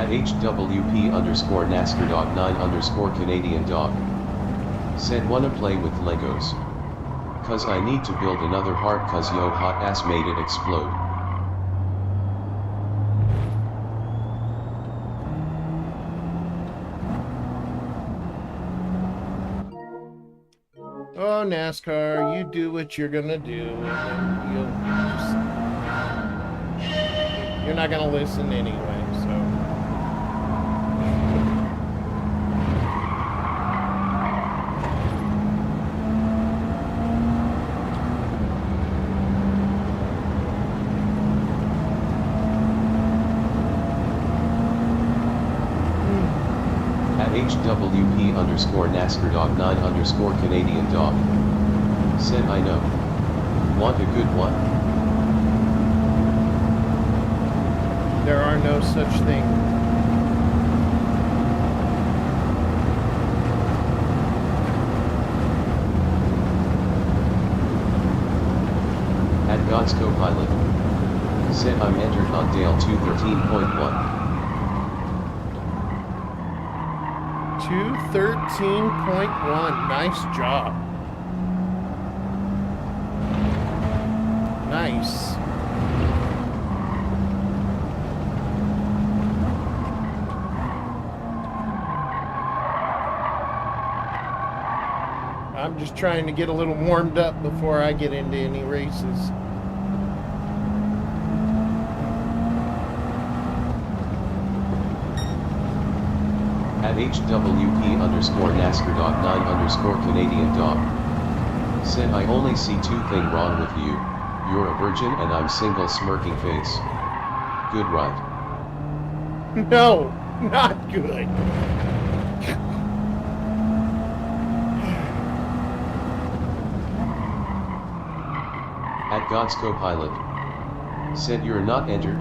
HWP underscore NASCAR dog 9 underscore Canadian dog. Said wanna play with Legos. Cause I need to build another heart cause yo hot ass made it explode. Oh, NASCAR, you do what you're gonna do, and you're not gonna listen anyway, so. HWP underscore NASCAR dog 9 underscore Canadian dog. Said I know. Want a good one? There are no such thing. At God's co-pilot. Said I'm entered on Dale 213.1. 213.1. Nice job. Nice. I'm just trying to get a little warmed up before I get into any races. At HWP underscore NASCAR dog 9 underscore Canadian dog. Said I only see two things wrong with you. You're a virgin and I'm single smirking face. Good right. No, not good. At God's co-pilot. Said you're not entered.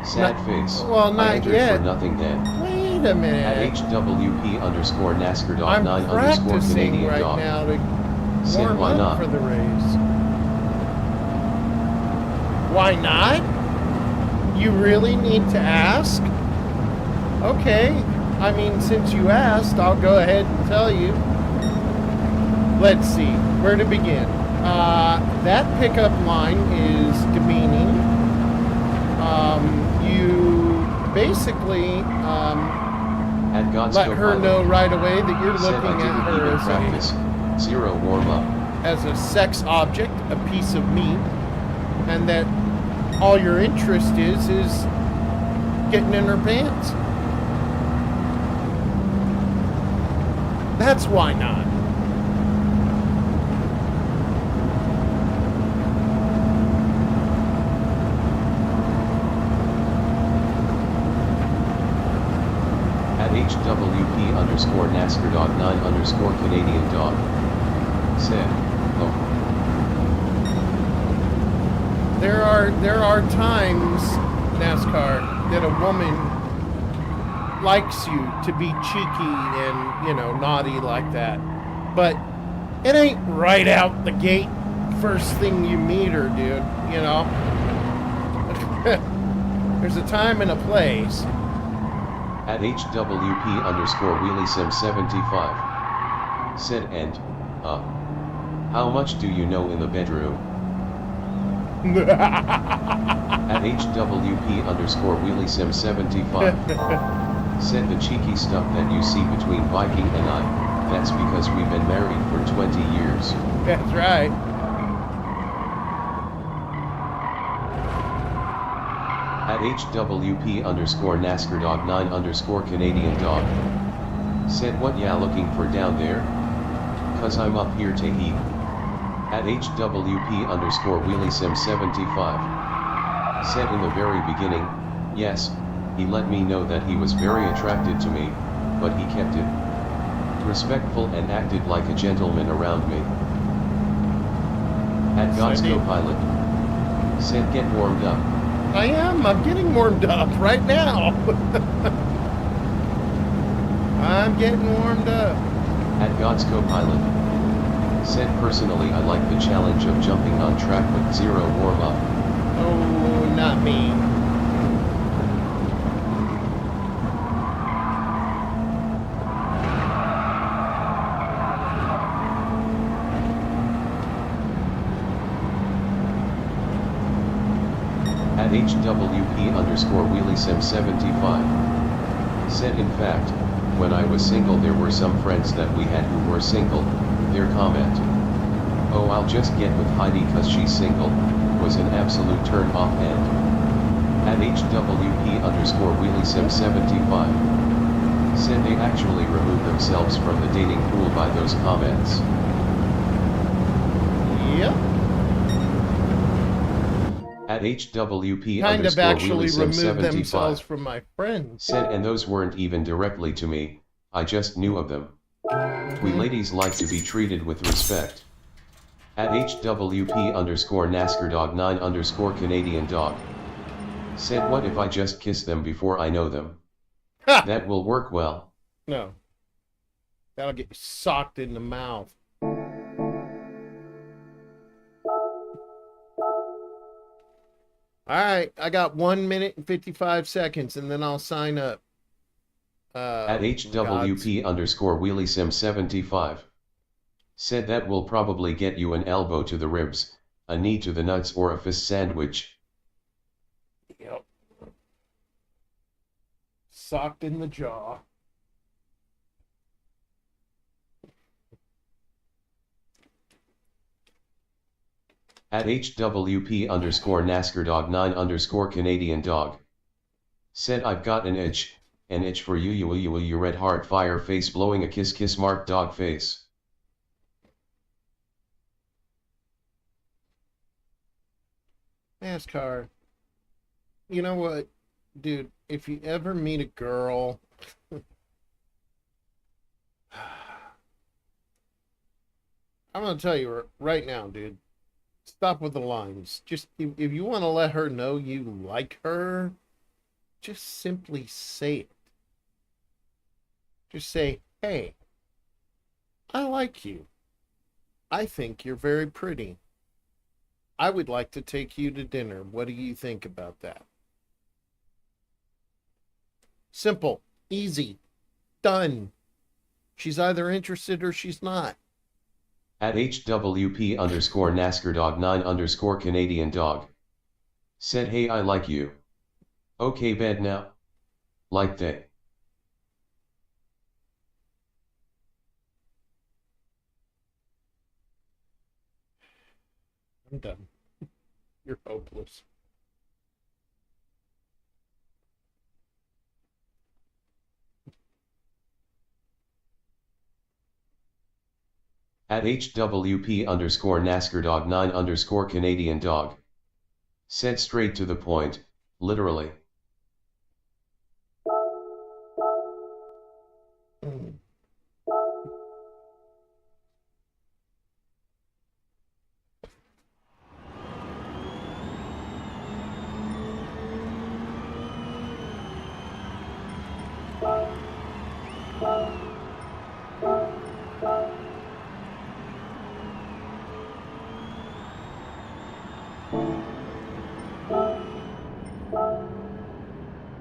Sad face. Well, not I entered yet. for nothing then. Wait a minute. At HWP underscore NASCAR dog I'm 9 underscore practicing Canadian right dog. now to Said warm why up not? for the race. Why not? You really need to ask? Okay. I mean, since you asked, I'll go ahead and tell you. Let's see. Where to begin? That pickup line is demeaning. You basically At God's let her co-pilot, know right away that you're said looking I at didn't her even practice. Zero warm up. as a sex object, a piece of meat, and that all your interest is getting in her pants. That's why not. At HWP underscore NASCAR dog 9 underscore Canadian dog. Said, oh. There are times, NASCAR, that a woman likes you to be cheeky and, naughty like that. But it ain't right out the gate first thing you meet her, dude, There's a time and a place. At HWP underscore WheelieSim75. Said and, how much do you know in the bedroom? At HWP underscore WheelieSim75. Said the cheeky stuff that you see between Viking and I, that's because we've been married for 20 years. That's right. At HWP underscore NASCAR dog 9 underscore Canadian dog. Said what ya looking for down there? Cause I'm up here to eat. At HWP underscore WheelieSim75. Said in the very beginning, yes, he let me know that he was very attracted to me, but he kept it respectful and acted like a gentleman around me. At God's co-pilot. Said get warmed up. I am. I'm getting warmed up right now. I'm getting warmed up. At God's co-pilot. Said personally I like the challenge of jumping on track with zero warm-up. Oh, not me. At HWP underscore WheelieSim75. Said in fact, when I was single there were some friends that we had who were single, their comment, oh I'll just get with Heidi cause she's single, was an absolute turn off and. At HWP underscore WheelieSim75. Said they actually removed themselves from the dating pool by those comments. Yep. At HWP Kind of underscore actually removed themselves WheelieSim75. from my friends. Said and those weren't even directly to me, I just knew of them. We ladies like to be treated with respect. At HWP underscore NASCAR dog 9 underscore Canadian dog. Said what if I just kiss them before I know them? Ha! That will work well. No. That'll get you socked in the mouth. Alright, I got 1 minute and 55 seconds and then I'll sign up. At HWP underscore WheelieSim75. Said that will probably get you an elbow to the ribs, a knee to the nuts or a fist sandwich. Yep. Socked in the jaw. At HWP underscore NASCAR dog 9 underscore Canadian dog. Said I've got an itch for you red heart fire face blowing a kiss mark dog face. NASCAR. You know what, dude, if you ever meet a girl I'm gonna tell you right now, dude, stop with the lines. Just if you want to let her know you like her, just simply say it. Just say, hey, I like you. I think you're very pretty. I would like to take you to dinner. What do you think about that? Simple, easy, done. She's either interested or she's not. At HWP underscore NASCAR dog 9 underscore Canadian dog. Said hey I like you. Okay bed now? Like they. I'm done. You're hopeless. At HWP underscore NASCAR dog 9 underscore Canadian dog. Said straight to the point, literally.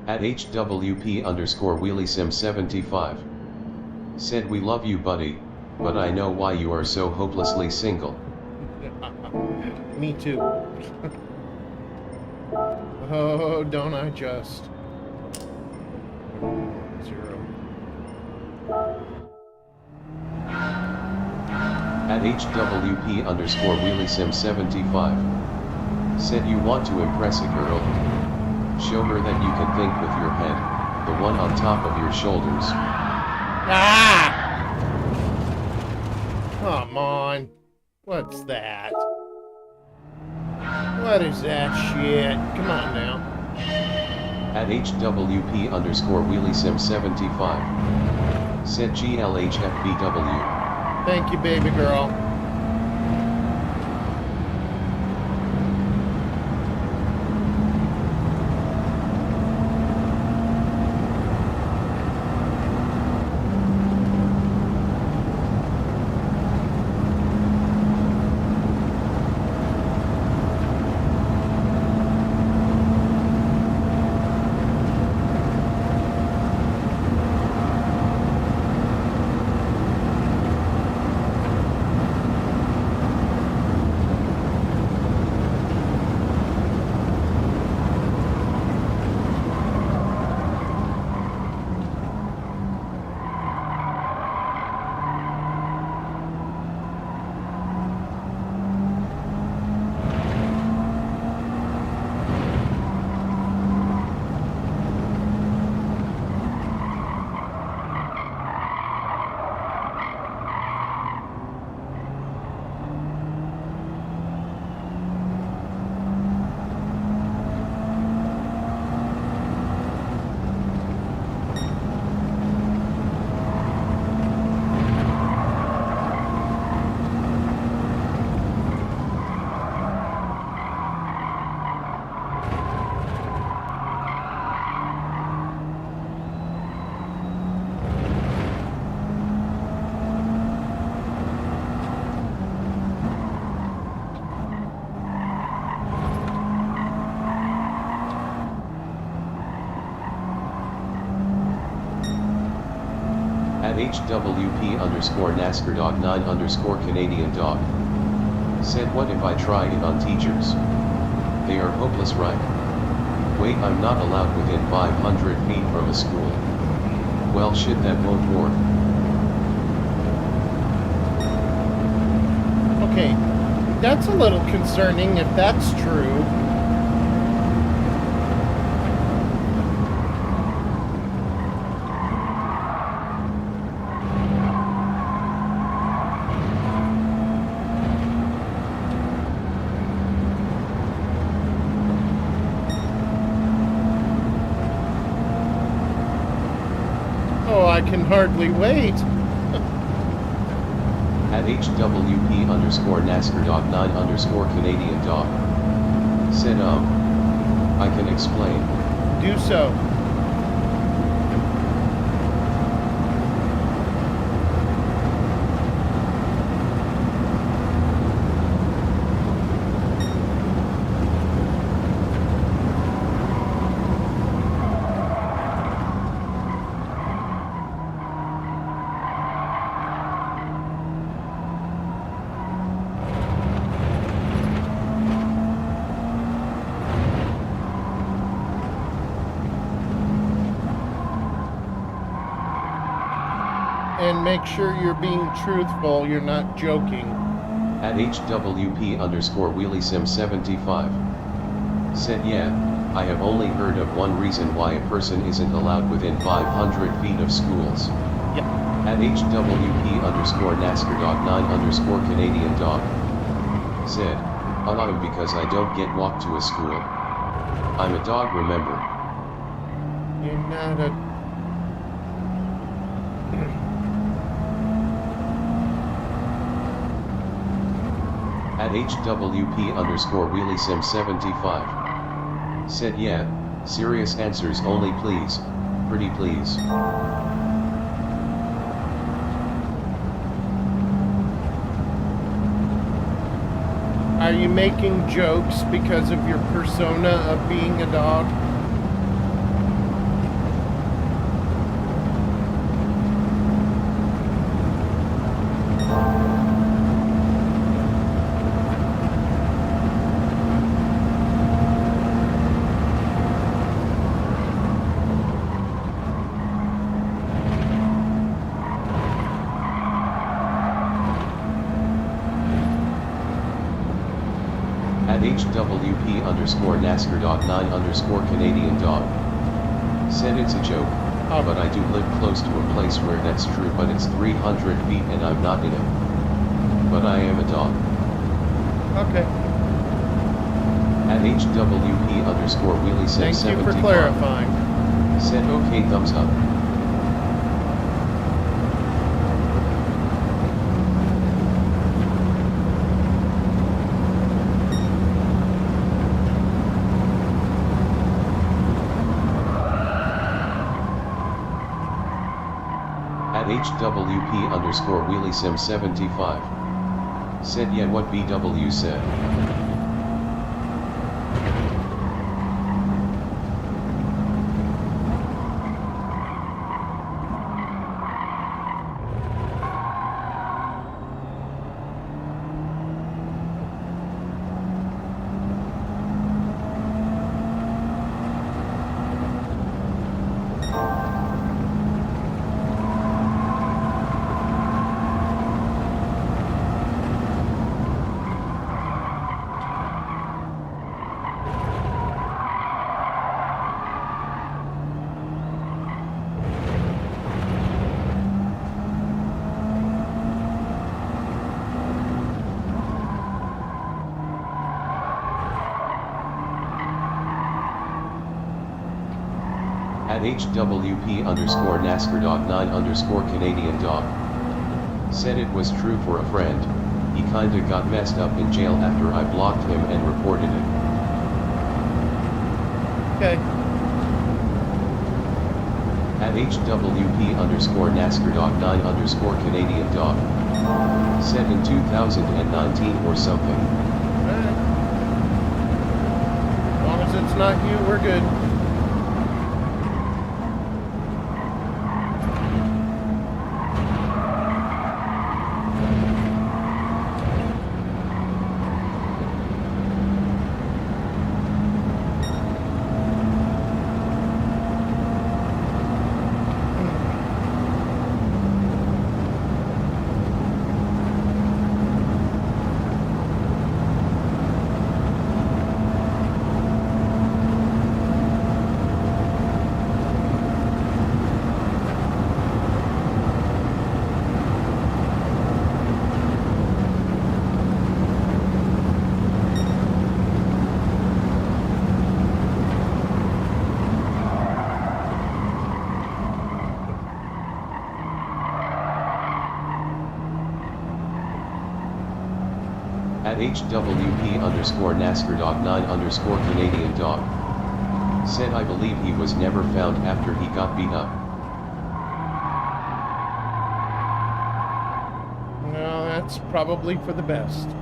At HWP underscore WheelieSim75. Said we love you buddy, but I know why you are so hopelessly single. Me too. Oh, don't I just. 0. At HWP underscore WheelieSim75. Said you want to impress a girl. Show her that you can think with your head, the one on top of your shoulders. Ah! Come on. What's that? What is that shit? Come on now. At HWP underscore WheelieSim75. Said GLHFBW. Thank you, baby girl. At HWP underscore NASCAR dog 9 underscore Canadian dog. Said what if I try it on teachers? They are hopeless right? Wait, I'm not allowed within 500 feet from a school. Well shit, that won't work. Okay, that's a little concerning if that's true. Oh, I can hardly wait. At HWP underscore NASCAR dog 9 underscore Canadian dog. Said I can explain. Do so. And make sure you're being truthful, you're not joking. At HWP_WheelieSim75. Said yeah, I have only heard of one reason why a person isn't allowed within 500 feet of schools. Yep. At HWP_NASCAR.9_Canadian dog. Said, because I don't get walked to a school. I'm a dog, remember? You're not a... At HWP_WheelieSim75. Said yeah, serious answers only please, pretty please. Are you making jokes because of your persona of being a dog? At HWP_NASCAR.9_Canadian dog. Said it's a joke, but I do live close to a place where that's true, but it's 300 feet and I'm not in it. But I am a dog. Okay. At HWP_WheelieSim75. Thank you for clarifying. Said okay, thumbs up. At HWP_WheelieSim75. Said yeah, what BW said. At HWP_NASCAR.9_Canadian dog. Said it was true for a friend, he kinda got messed up in jail after I blocked him and reported it. Okay. At HWP_NASCAR.9_Canadian dog. Said in 2019 or something. Alright. As long as it's not you, we're good. At HWP_NASCAR.9_Canadian dog. Said I believe he was never found after he got beat up. Well, that's probably for the best.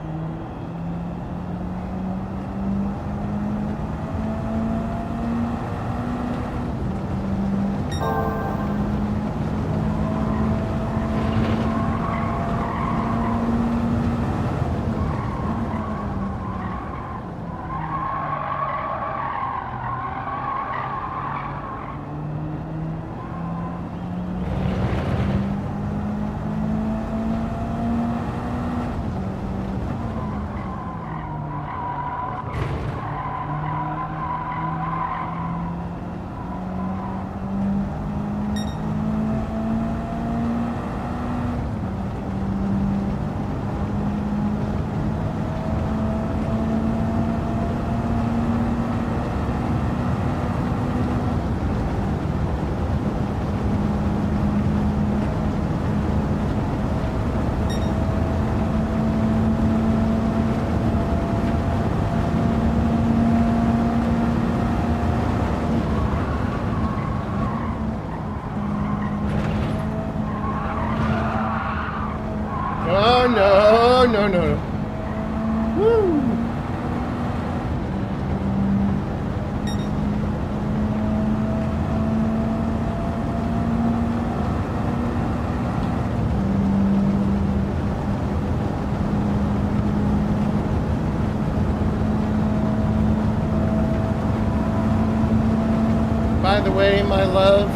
By the way, my love,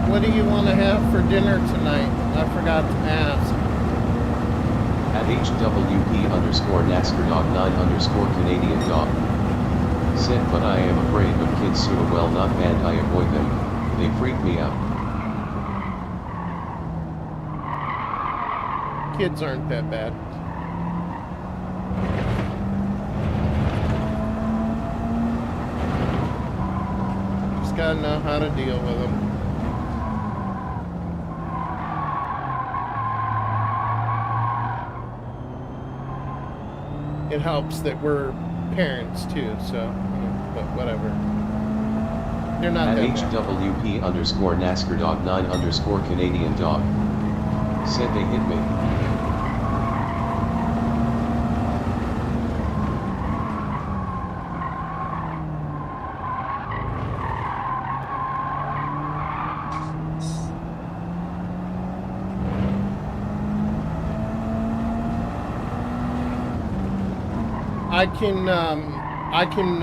what do you want to have for dinner tonight? I forgot to ask. At HWP underscore NASCAR dog 9 underscore Canadian dog. Said, but I am afraid of kids so well not banned, I avoid them. They freak me out. Kids aren't that bad. Just gotta know how to deal with them. It helps that we're parents too, so, but whatever. They're not At that bad. HWP underscore NASCAR dog 9 underscore Canadian dog. Said they hit me. I can,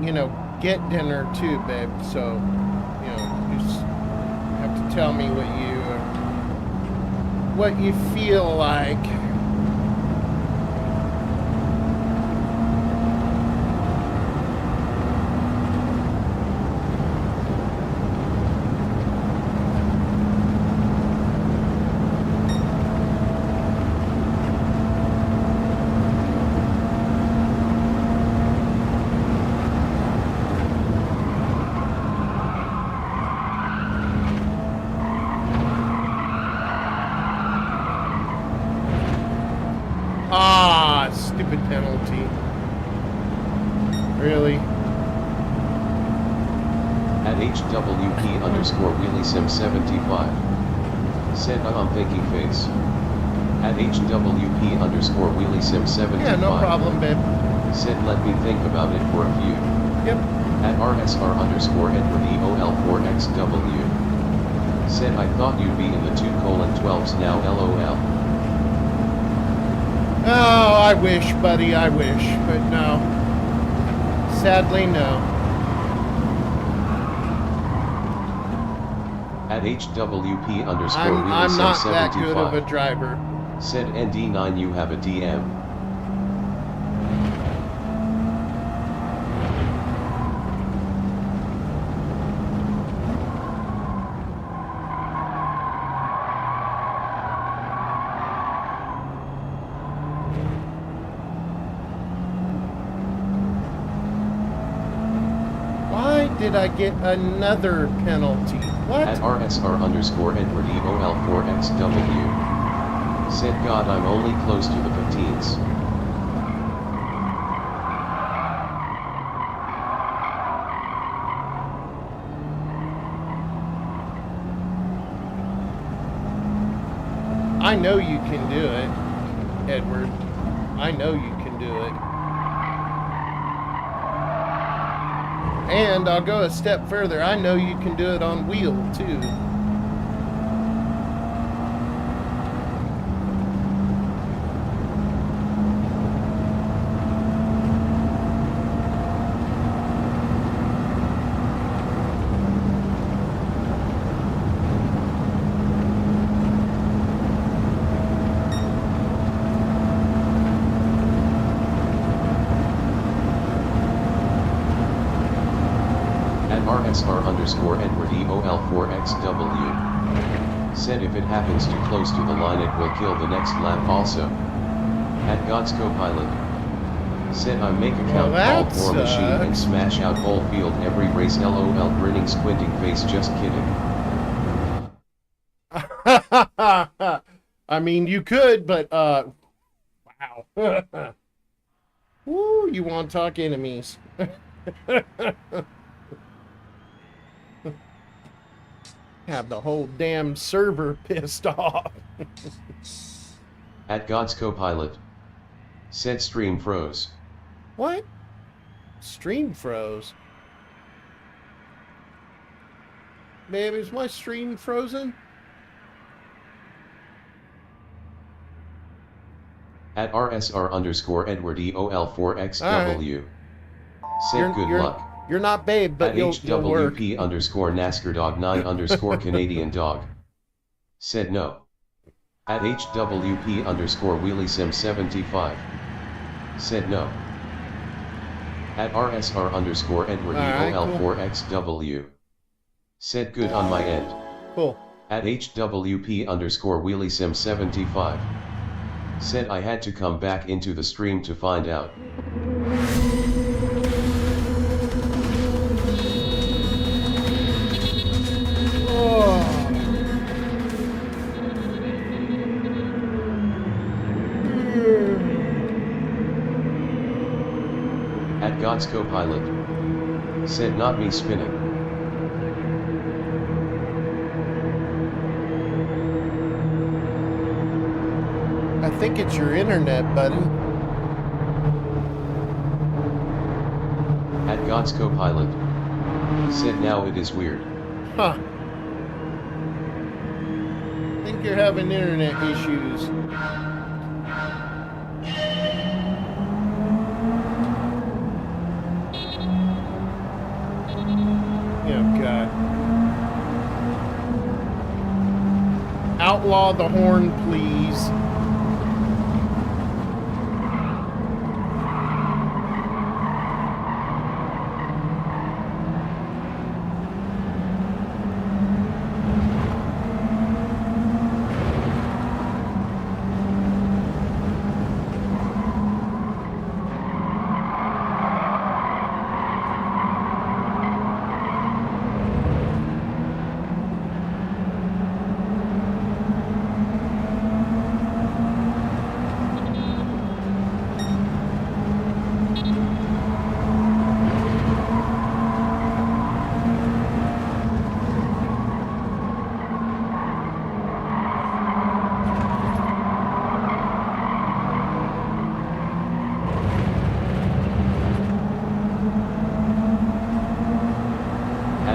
you know, get dinner too, babe. So, you know, you just have to tell me what you feel like. Ah, stupid penalty. Really? At HWP underscore WheelieSim75. Said I'm thinking face. At HWP underscore WheelieSim75. Yeah, no problem, babe. Said let me think about it for a few. Yep. At RSR underscore Edward EOL4XW. Said I thought you'd be in the 2:12s now LOL. Oh, I wish, buddy, I wish, but no. Sadly, no. At HWP underscore I'm not that good of a WheelieSim75. driver. Said ND9 you have a DM. Why did I get another penalty? What? At RSR underscore Edward EOL4XW. Said God I'm only close to the 15s. I know you can do it, Edward. I know you can do it. And I'll go a step further. I know you can do it on wheel, too. RSR underscore Edward EOL4XW. Said if it happens too close to the line it will kill the next lap also. At God's co-pilot. Said I make account called War Machine and smash out whole field every race LOL grinning squinting face just kidding. I mean you could, but wow. Woo, you want to talk enemies. Have the whole damn server pissed off. At God's co-pilot. Said stream froze. What? Stream froze? Babe, is my stream frozen? At RSR underscore Edward EOL4XW. Said good luck. You're not babe, but At you'll work. HWP underscore NASCAR dog 9 underscore Canadian dog. Said no. At HWP underscore Wheelie Sim 75. Said no. At RSR underscore Edward Alright, EOL4XW. Said good on my end. Cool. At HWP underscore Wheelie Sim 75. Said I had to come back into the stream to find out. At God's co-pilot. Said not me spinning. I think it's your internet, buddy. At God's co-pilot. Said now it is weird. Huh. I think you're having internet issues. Oh, God. Outlaw the horn, please.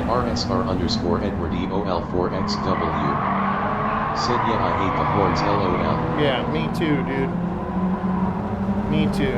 RSR underscore Edward EOL4XW. Said yeah I hate the horns LOL. Yeah, me too, dude. Me too.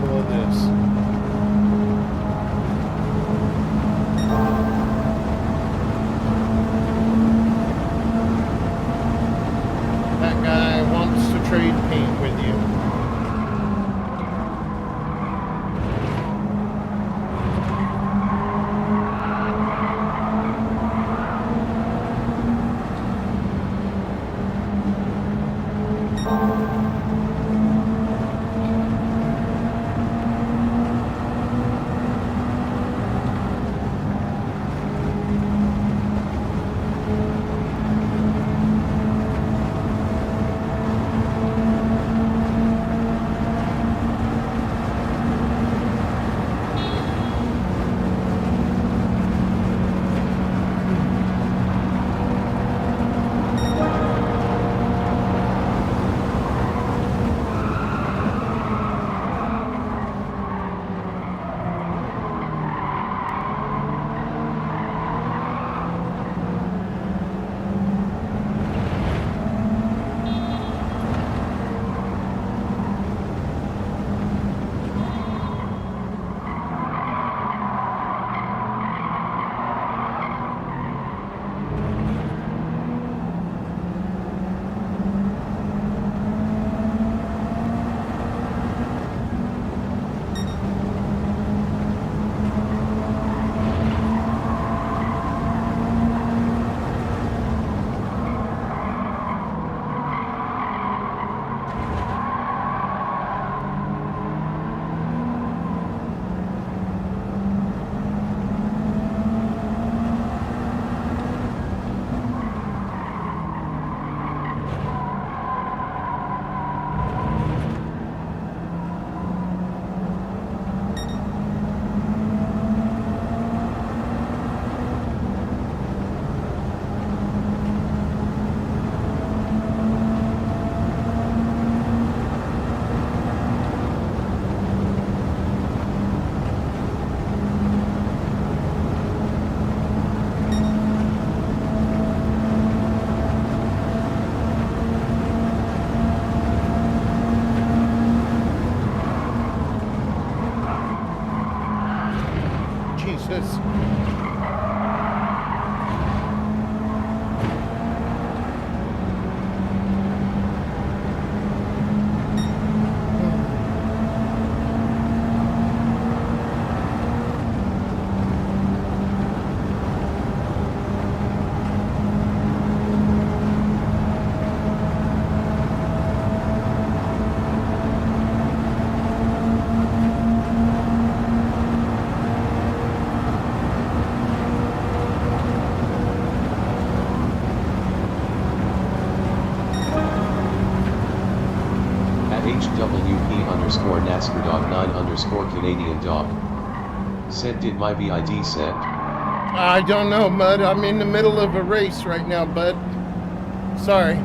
below this. That guy wants to trade paint with you. Jesus. HWP NASCAR dog 9 Canadian dog. Said did my BID send? I don't know, bud. I'm in the middle of a race right now, bud. Sorry.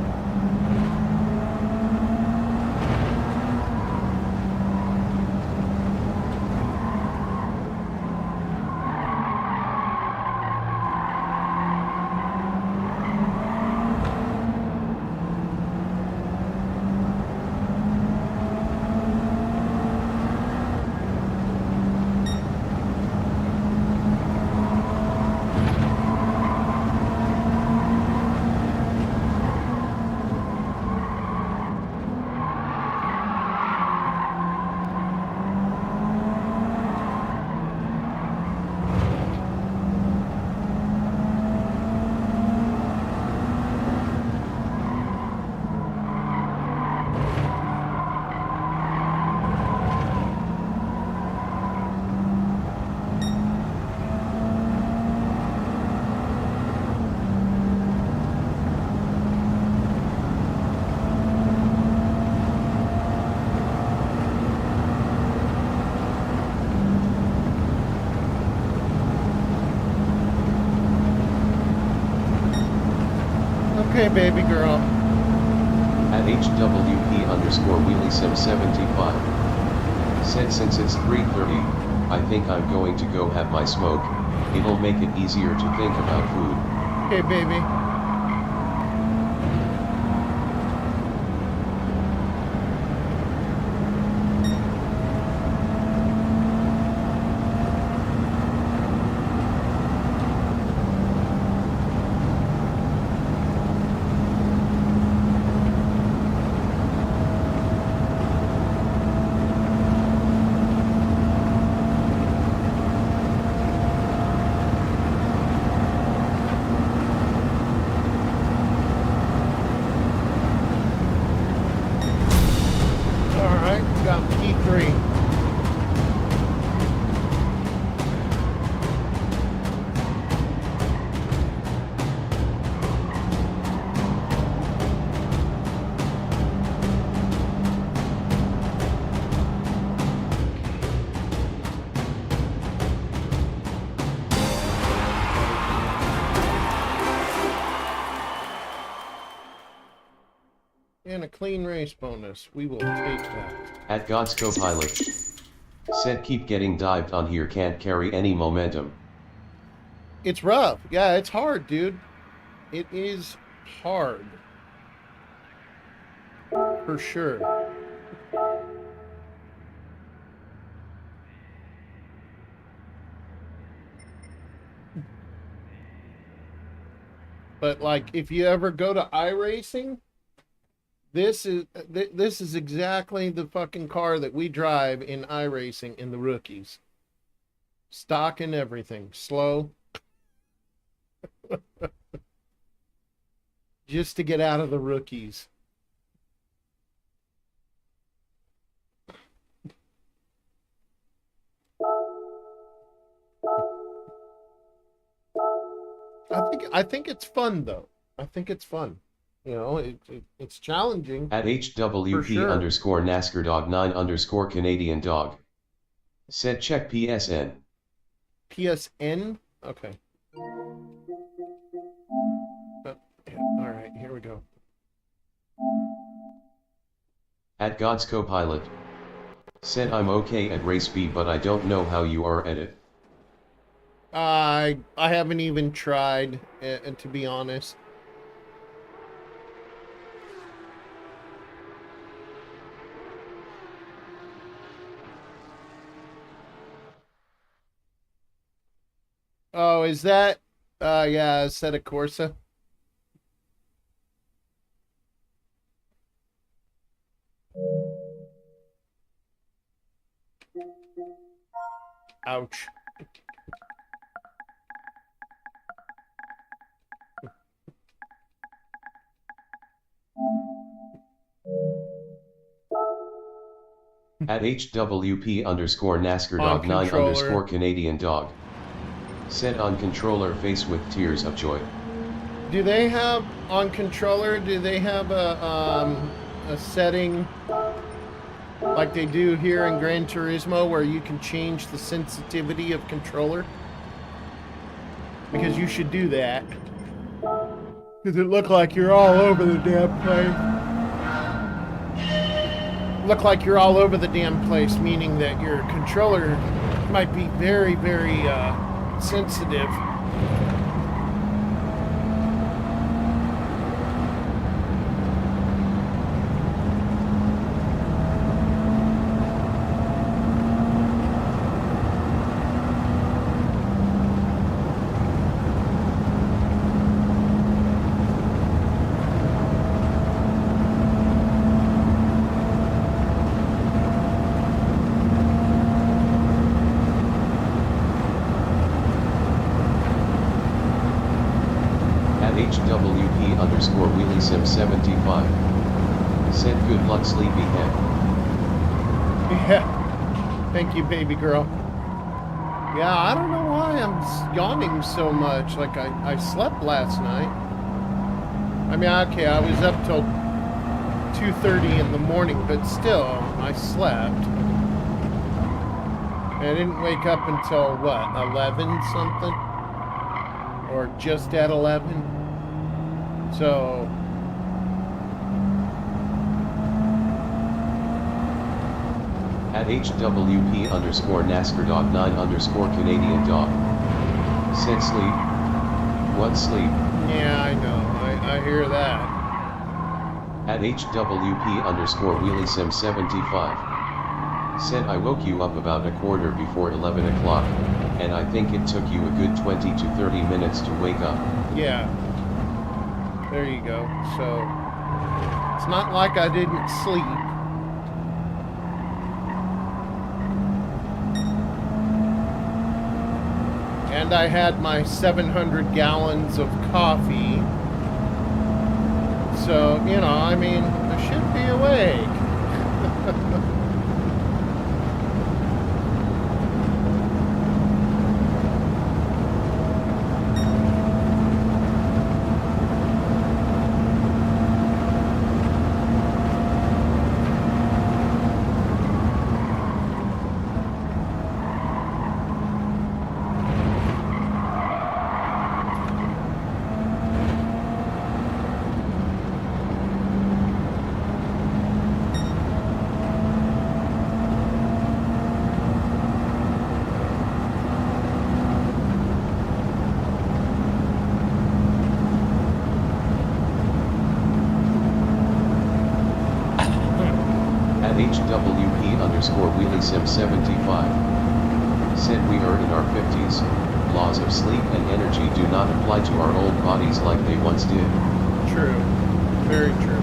Okay, baby girl. At HWP Wheelie Sim 75. Said since it's 3:30, I think I'm going to go have my smoke. It'll make it easier to think about food. Okay, baby. And a clean race bonus. We will take that. At God's Copilot. Said keep getting dived on here, can't carry any momentum. It's rough. Yeah, it's hard, dude. It is hard. For sure. But like, if you ever go to iRacing, this is exactly the fucking car that we drive in iRacing in the rookies. Stock and everything. Slow. Just to get out of the rookies. I think it's fun though. I think it's fun. You know, it's challenging. At HWP sure. underscore NASCAR dog 9 underscore Canadian dog. Said check PSN. PSN? Okay. All right, here we go. At God's Copilot. Said I'm okay at race B, but I don't know how you are at it. I haven't even tried, to be honest. Oh, is that? Yeah, Assetto Corsa. Ouch. At HWP underscore NASCAR dog 9 underscore Canadian dog. Said on controller face with tears of joy. Do they have on controller? Do they have a setting like they do here in Gran Turismo where you can change the sensitivity of controller? Because you should do that. Because it look like you're all over the damn place. Look like you're all over the damn place, meaning that your controller might be very, very sensitive. HWP underscore WheelieSim75. Said good luck sleepyhead. Yeah. Thank you, baby girl. Yeah, I don't know why I'm yawning so much. Like, I slept last night. I mean, okay, I was up till 2:30 in the morning, but still, I slept. And I didn't wake up until, what, 11 something? Or just at 11? So... At HWP underscore NASCAR dog 9 underscore Canadian dog. Said sleep. What sleep? Yeah, I know. I hear that. At HWP underscore WheelieSim75. Said I woke you up about a quarter before 11 o'clock, and I think it took you a good 20 to 30 minutes to wake up. Yeah. There you go. So, it's not like I didn't sleep. And I had my 700 gallons of coffee. So, you know, I mean, I should be awake. Wheelie Sim 75. Said we are in our 50s, laws of sleep and energy do not apply to our old bodies like they once did. True. Very true.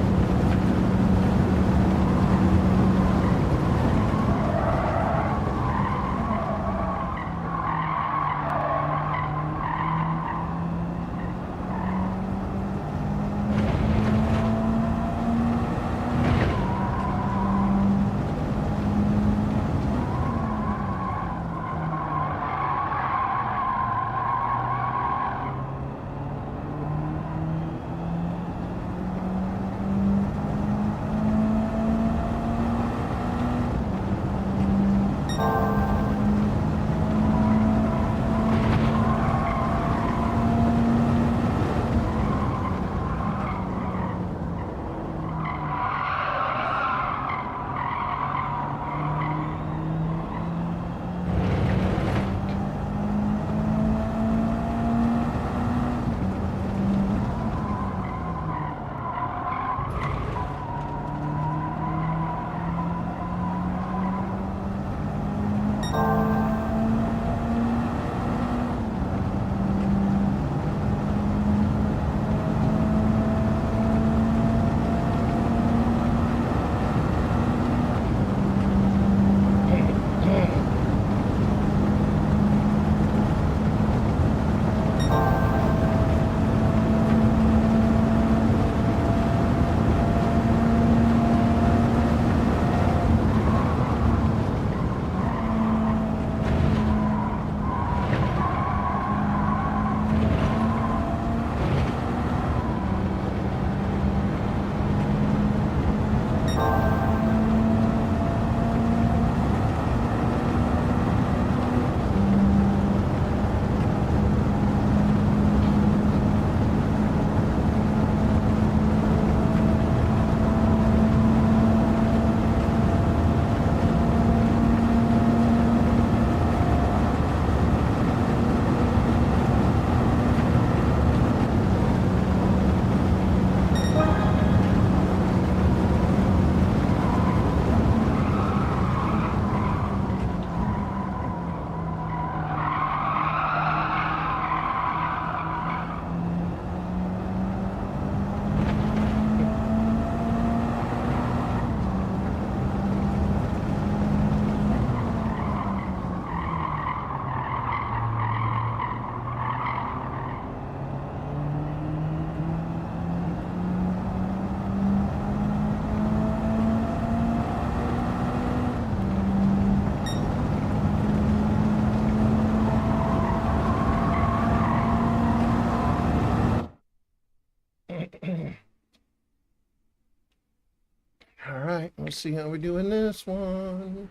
All right, let's see how we do in this one.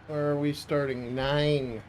Where are we starting? 9.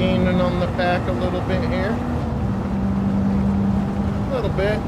gaining on the pack a little bit here. A little bit.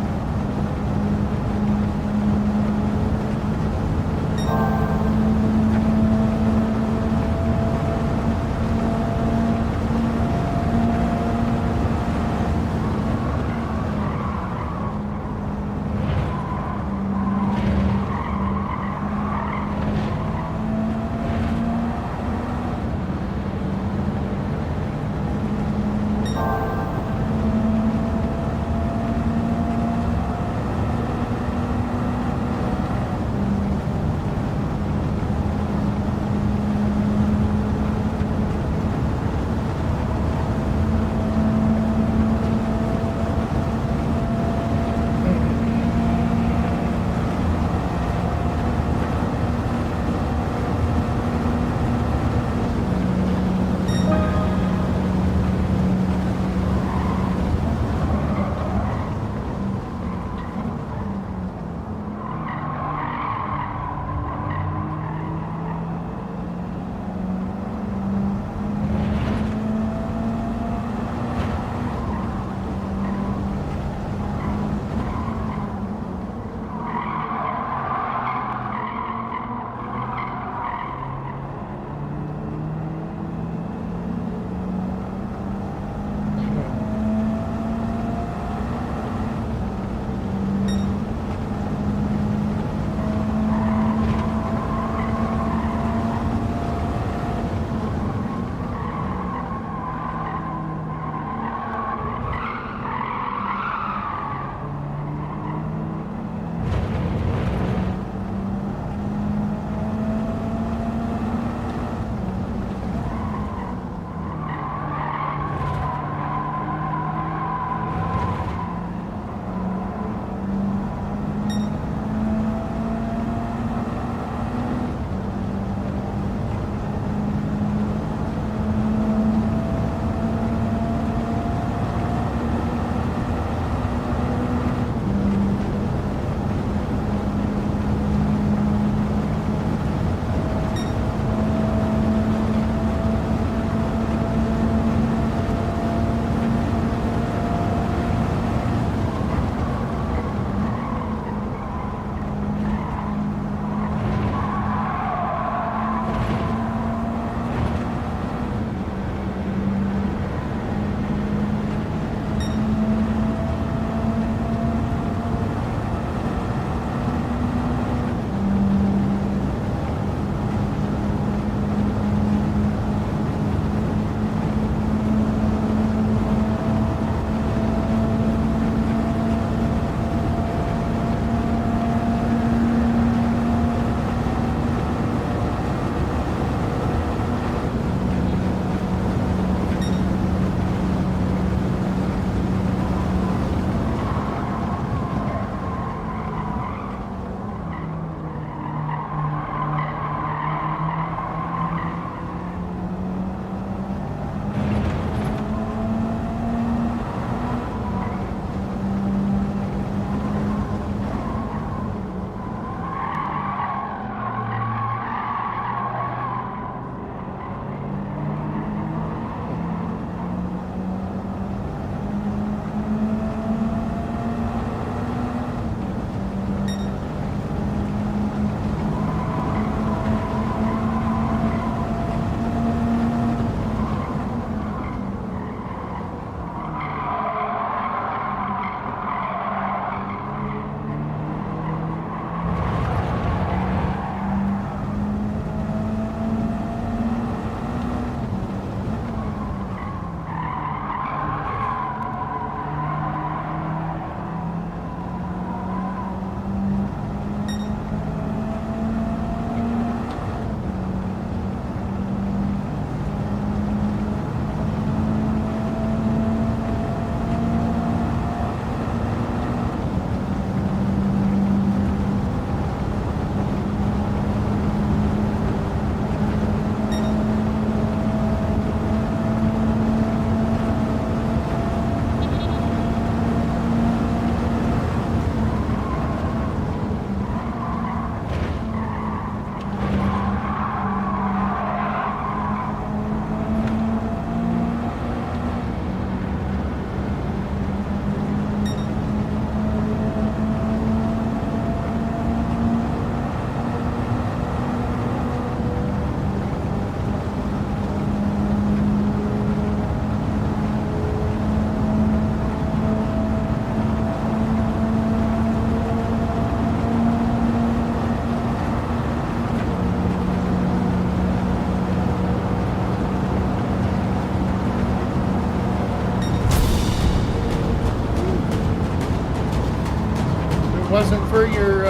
wasn't for your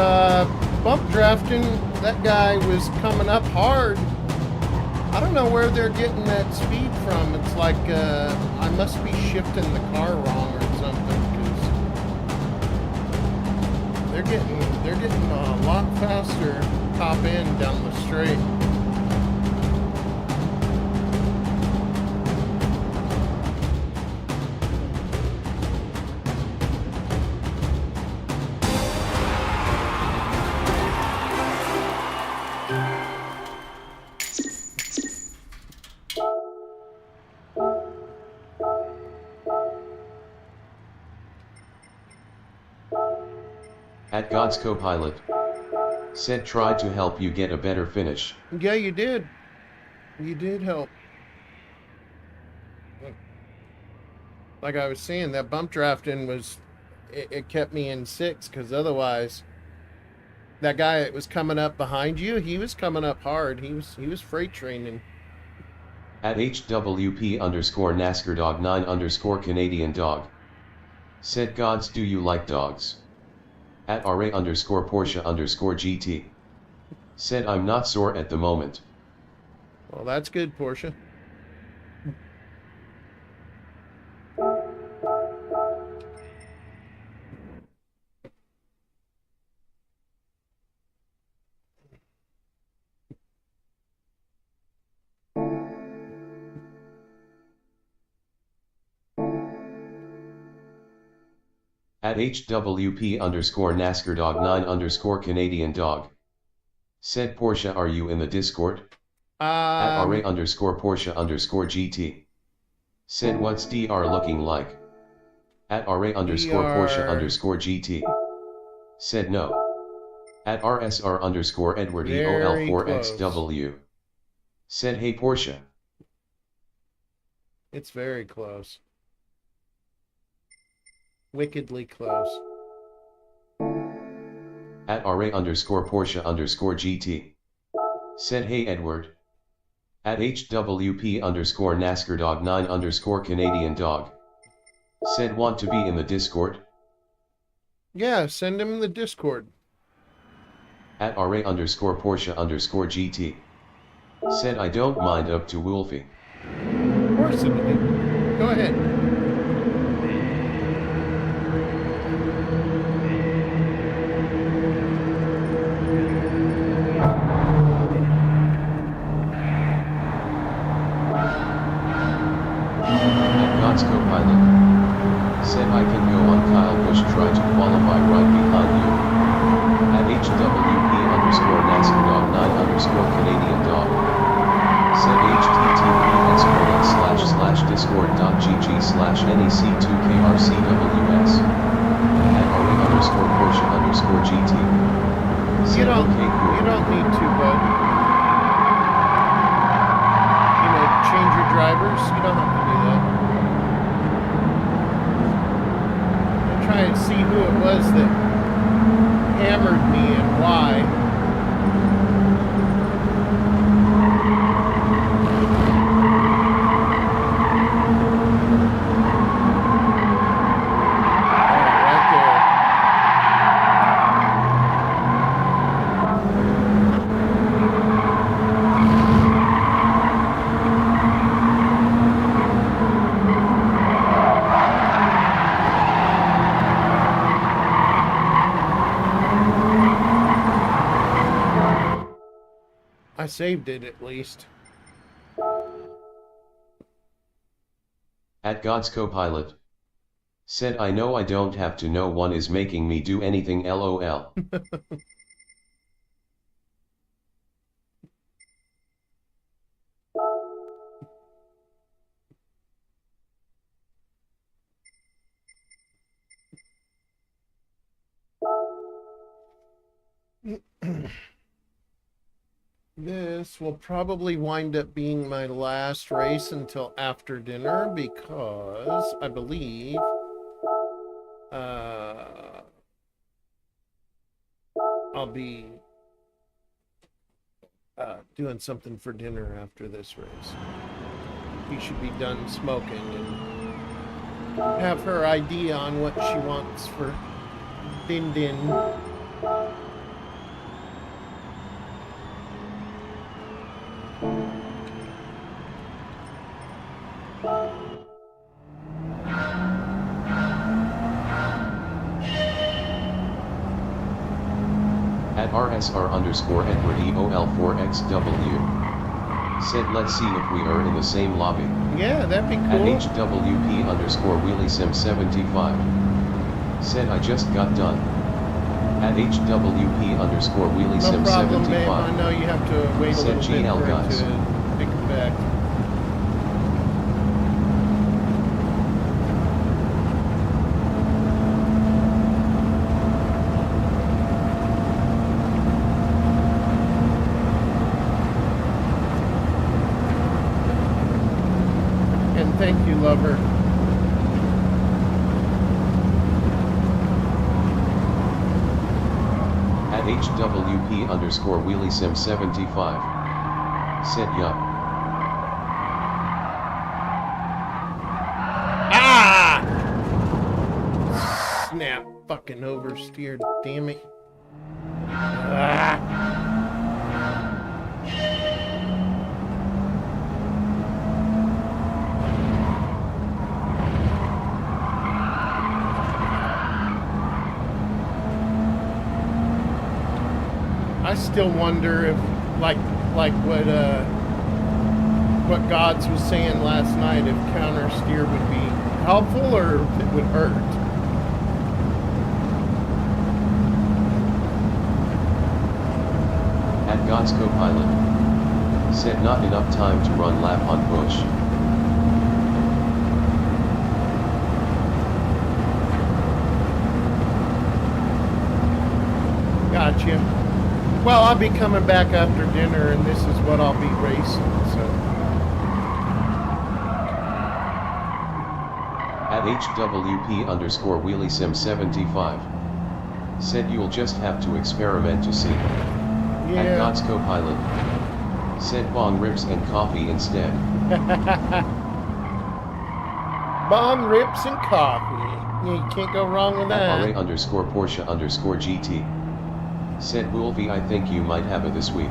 bump drafting, that guy was coming up hard. I don't know where they're getting that speed from. It's like I must be shifting the car wrong or something, because they're getting a lot faster top end down the straight. At God's Copilot said tried to help you get a better finish. Yeah, you did. You did help. Like I was saying, that bump drafting was, it kept me in 6, because otherwise, that guy that was coming up behind you, he was coming up hard. He was freight training. At HWP underscore NASCAR dog 9 underscore Canadian dog said Gods, do you like dogs? At RA underscore Porsche underscore GT said I'm not sore at the moment. Well, that's good, Porsche. At HWP underscore NASCAR dog 9 underscore Canadian dog said Porsche, are you in the Discord? At RA underscore Porsche underscore GT said what's DR looking like? At RA underscore Porsche underscore GT said no. At RSR underscore Edward EOL4XW said hey Porsche. It's very close. Wickedly close. At RA underscore Porsche underscore GT said hey Edward. At HWP underscore NASCAR dog 9 underscore Canadian dog said want to be in the Discord? Yeah, send him the Discord. At RA underscore Porsche underscore GT said I don't mind up to Wolfie. Of course it would. Go ahead. God's Copilot said I can go on Kyle Busch, try to qualify right behind you. At HWP underscore NASCAR dog 9 underscore Canadian dog said https://discord.gg/NEC2KRCWS. At RA underscore Porsche underscore GT said okay cool. You don't need to, bud. You know, change your drivers. You don't have to do that. Try and see who it was that hammered me and why. Right there. I saved it at least. At God's Copilot said I know I don't have to, no one is making me do anything LOL. This will probably wind up being my last race until after dinner, because I believe I'll be doing something for dinner after this race. He should be done smoking and have her idea on what she wants for Din din. At RSR_Edward EOL4XW. Said let's see if we are in the same lobby. Yeah, that'd be At cool. HWP_WheelieSim75. Said I just got done. At No problem, babe. I HWP_WheelieSim75. know you have to wait a Said little bit GL for it guys. to take effect. And thank you, lover. At HWP_WheelieSim75. Said yup. Ah! Snap. Fucking oversteered. Damn it. Ah! I still wonder if, like what Gods was saying last night, if counter steer would be helpful or if it would hurt. At God's Copilot. Said not enough time to run lap on bush. Gotcha. Well, I'll be coming back after dinner, and this is what I'll be racing, so. At HWP_WheelieSim75. Said you'll just have to experiment to see. At Yeah. God's Copilot. Said bong rips and coffee instead. Bong rips and coffee. Yeah, you can't go wrong with At that. RA_Porsche_GT. Said Wolfie I think you might have it this week.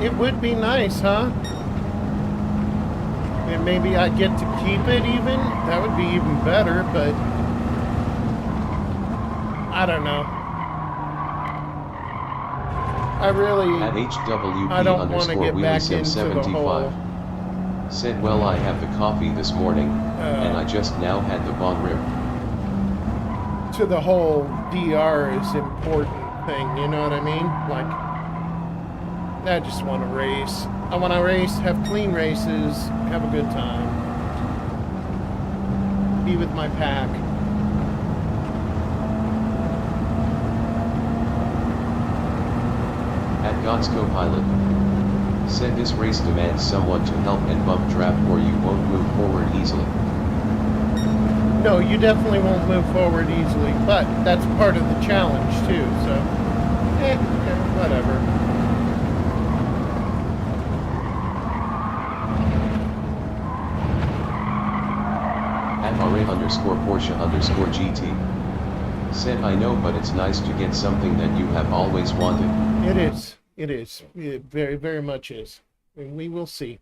It would be nice, huh? And maybe I'd get to keep it even. That would be even better, but I don't know. I really, At I don't want to get back into the HWP_WheelieSim75. whole, Said well I have the coffee this morning, and I just now had the bong rip. to the whole DR is important thing, you know what I mean? Like, I just want to race. I want to race, have clean races, have a good time. Be with my pack. At God's Copilot. Said this race demands someone to help and bump draft or you won't move forward easily. No, you definitely won't move forward easily, but that's part of the challenge too, so, whatever. At RA_Porsche_GT. Said I know but it's nice to get something that you have always wanted. It is. It is. It very, very much is. And we will see.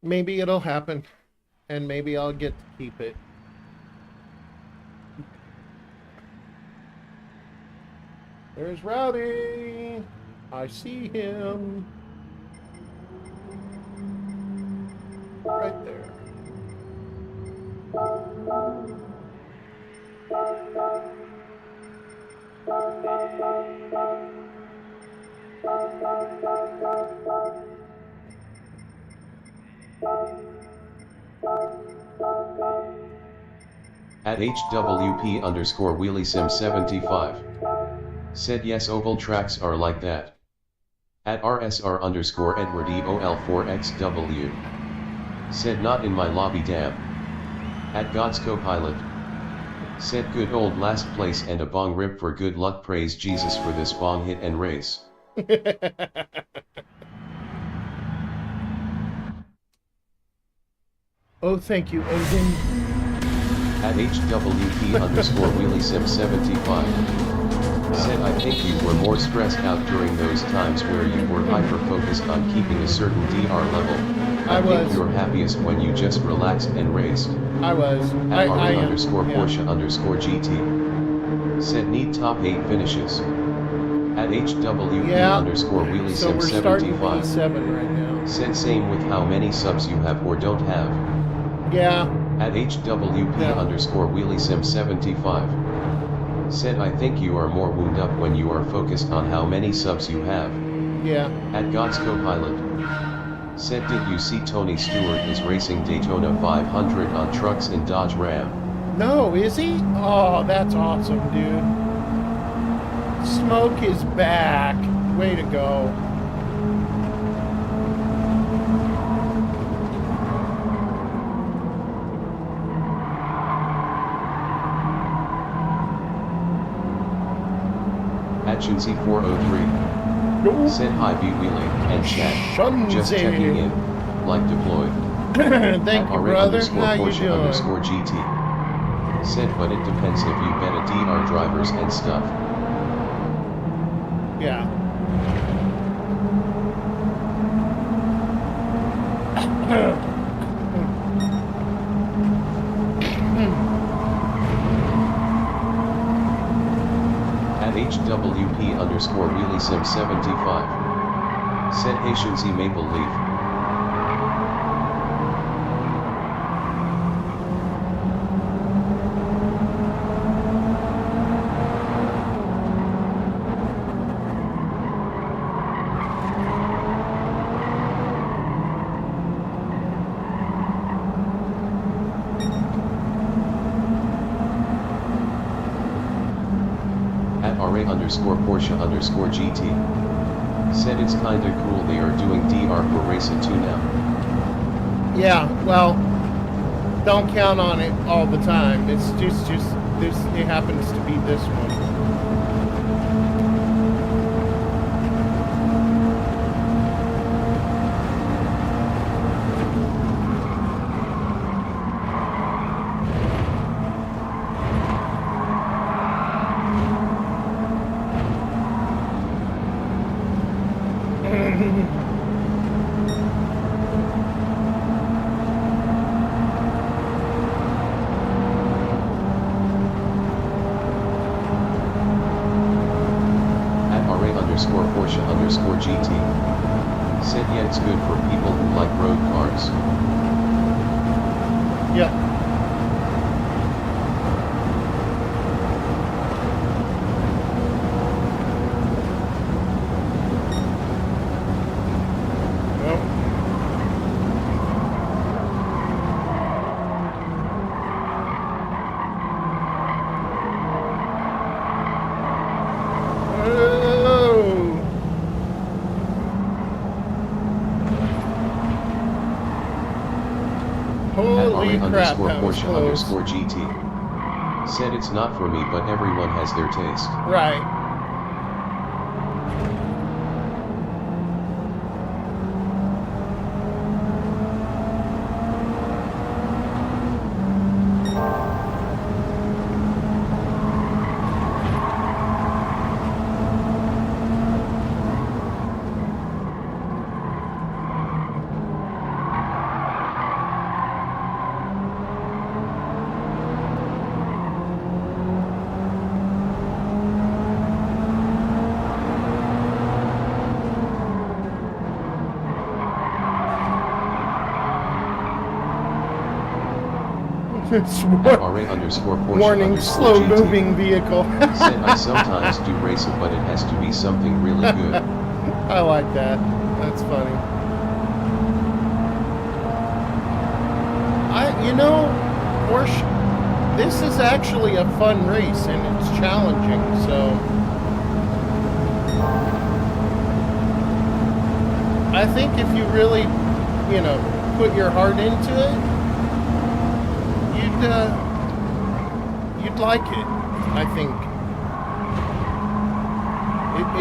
Maybe it'll happen, and maybe I'll get to keep it. There's Rowdy. I see him. Right there. At HWP_WheelieSim75. Said yes oval tracks are like that. At RSR_Edward EOL4XW. Said not in my lobby damn. At God's Copilot. Said good old last place and a bong rip for good luck praise Jesus for this bong hit and race. Oh, thank you, Odin. At HWP_WheelieSim75. Said I think you were more stressed out during those times where you were hyper-focused on keeping a certain DR level. I think was. you're happiest when you just relaxed and raced. I was. At I am. RA_Porsche_GT. Said need top 8 finishes. At HWP_WheelieSim75. So we're starting P7 right now. Said same with how many subs you have or don't have. Yeah. At HWP_WheelieSim75. Said I think you are more wound up when you are focused on how many subs you have. Yeah. At God's Co-Pilot. Said did you see Tony Stewart is racing Daytona 500 on trucks in Dodge Ram? No, is he? Oh, that's awesome, dude. Smoke is back. Way to go. At Shinzy403. Said hi B-Wheeling and chat. Just checking in. Like deployed. Thank you, brother. How you doing? Porsche_GT. Said but it depends if you bet a DR drivers and stuff. Yeah. At HWP_WheelieSim75. Said hey Shinzy Maple Leaf. RA_Porsche_GT. Said it's kinda cool they are doing DR for Race It 2 now. Yeah, well, don't count on it all the time. It's just this. It happens to be this one. Porsche_GT. Said yeah it's good for people who like road cars. Yeah. Holy crap, that was close. Porsche_GT. Said it's not for me but everyone has their taste. Right. Warning, slow-moving vehicle. Said I sometimes do race it, but it has to be something really good. I like that. That's funny. Porsche, this is actually a fun race, and it's challenging, so... I think if you really, put your heart into it, you'd like it, I think.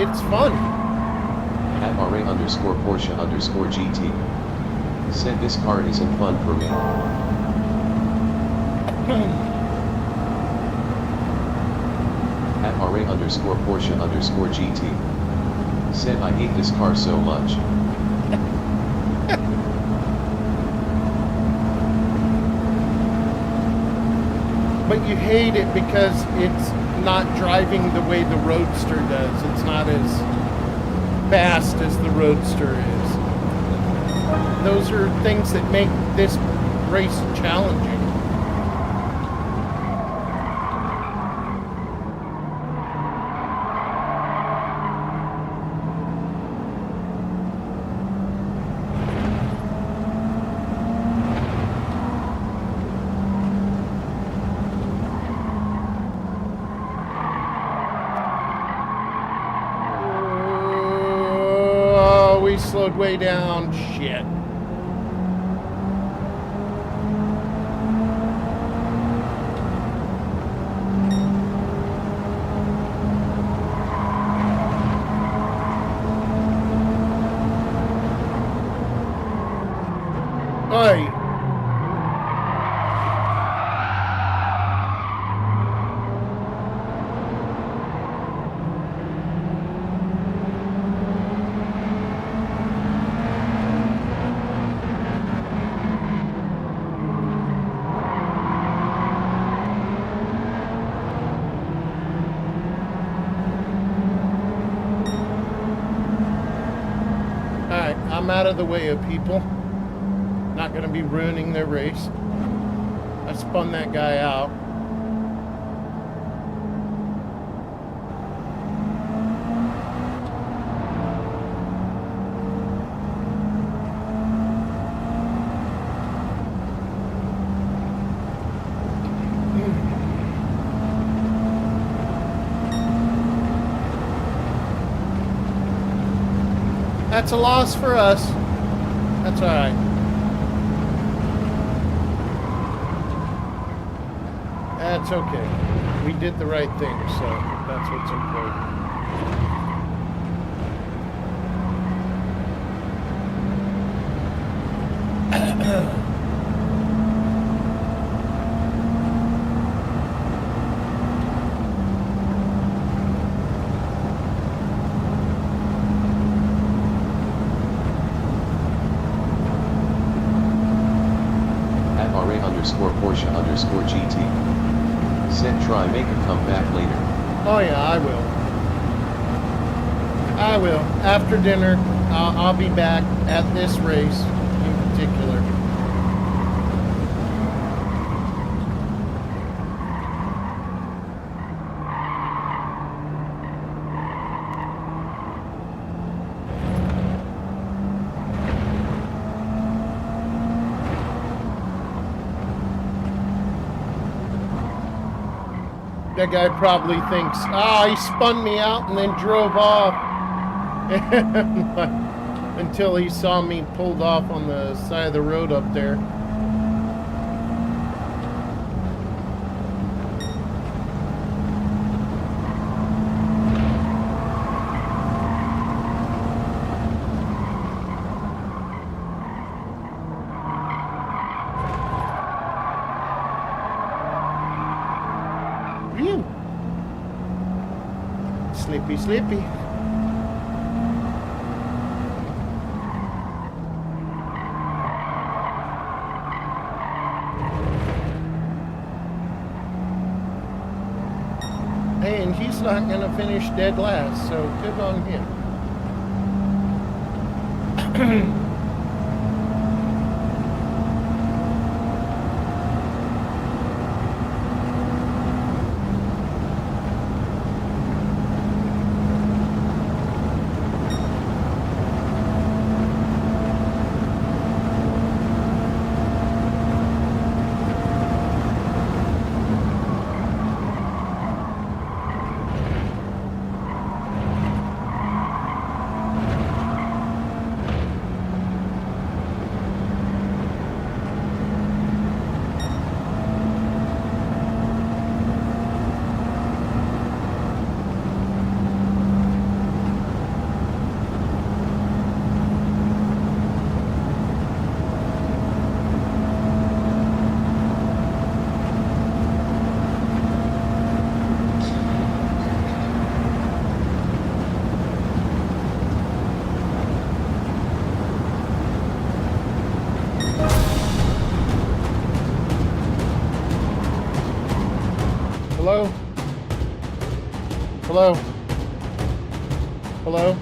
It's fun. At RA_Porsche_GT. Said this car isn't fun for me. FRA underscore Porsche underscore GT. Said I hate this car so much. But you hate it because it's not driving the way the Roadster does. It's not as fast as the Roadster is. Those are things that make this race challenging. Slowed way down. Shit. Oi. I'm out of the way of people. Not going to be ruining their race. I spun that guy out. That's a loss for us. That's all right. That's okay. We did the right thing, so that's what's important. Underscore Porsche underscore GT. Said try make a comeback later. Oh yeah, I will. I will. After dinner, I'll be back at this race in particular. That guy probably thinks, he spun me out and then drove off. Until he saw me pulled off on the side of the road up there. Sleepy, sleepy. And he's not going to finish dead last, so good on him. Hello? Hello? Hello?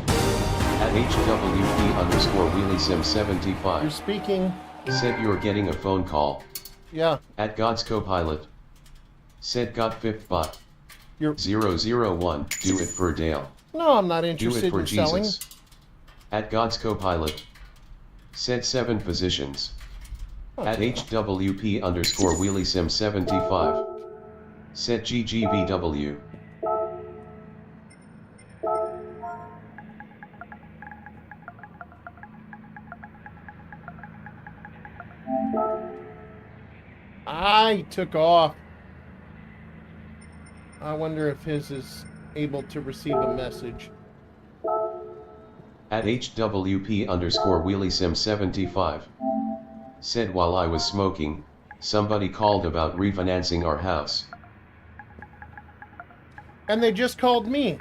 At HWP_WheelieSim75. You're speaking. Said you're getting a phone call. Yeah. At God's Copilot. Said got fifth bot. You're... 001. Do it for Dale. No, I'm not Do interested it for in Jesus. selling. At God's Copilot. Said 7 positions. At HWP_WheelieSim75. Said GGVW. I took off. I wonder if his is able to receive a message. At HWP_WheelieSim75. Said while I was smoking, somebody called about refinancing our house. And they just called me.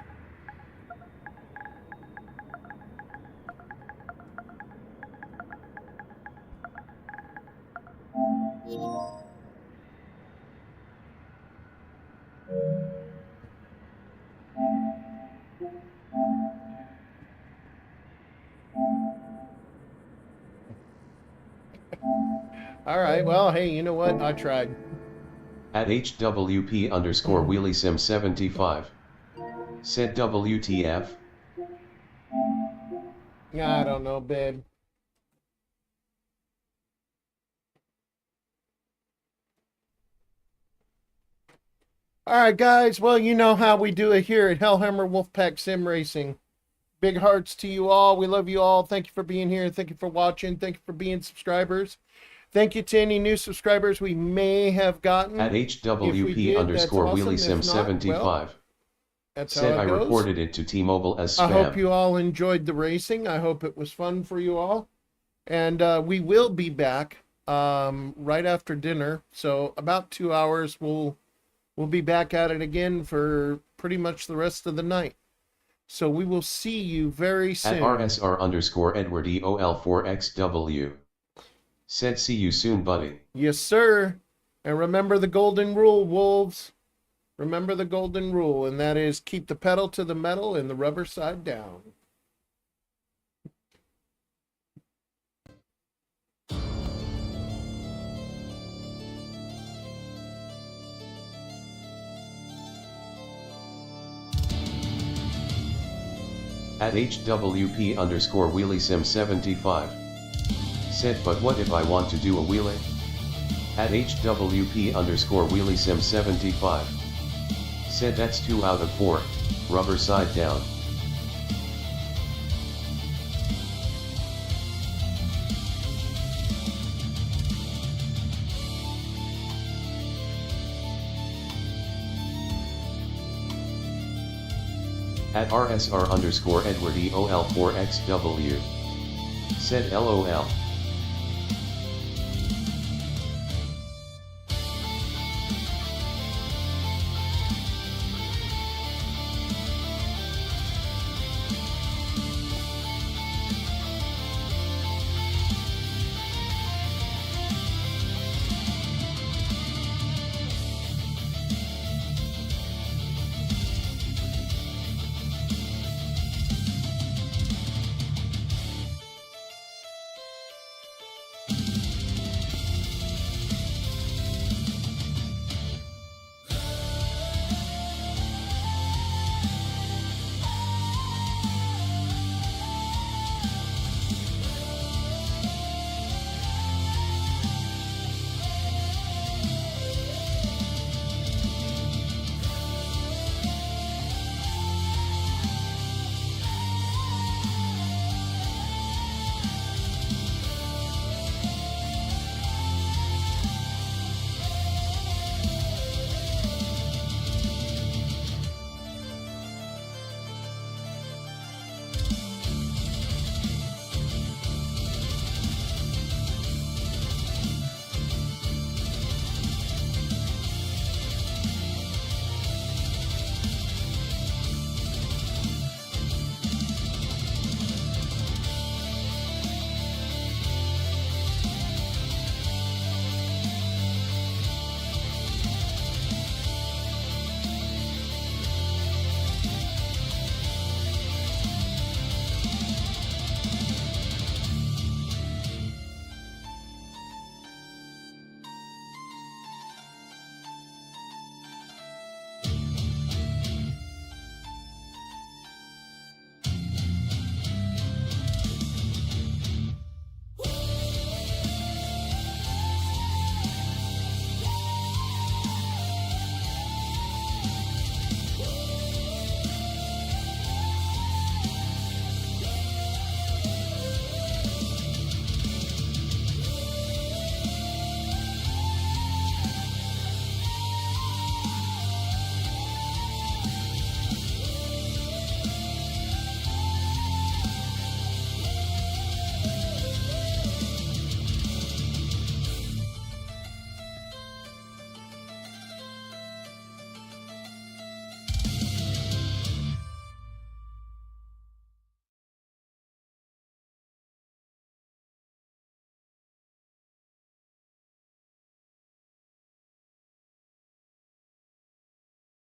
All right, well, hey, you know what? I tried. At HWP_WheelieSim75. Said WTF. I don't know, babe. All right, guys. Well, you know how we do it here at Hellhammer Wolfpack Sim Racing. Big hearts to you all. We love you all. Thank you for being here. Thank you for watching. Thank you for being subscribers. Thank you to any new subscribers we may have gotten. At HWP_WheelieSim75. That's Said how it I goes. reported it to T-Mobile as spam. I hope you all enjoyed the racing. I hope it was fun for you all. And we will be back right after dinner. So about 2 hours, we'll be back at it again for pretty much the rest of the night. So we will see you very soon. At RSR_EdwardEOL4XW. Said see you soon, buddy. Yes, sir. And remember the golden rule, wolves. Remember the golden rule, and that is keep the pedal to the metal and the rubber side down. At HWP_WheelieSim75. Said but what if I want to do a wheelie? At HWP_WheelieSim75. Said that's 2 out of 4, rubber side down. At RSR_EdwardEOL4XW. Said LOL.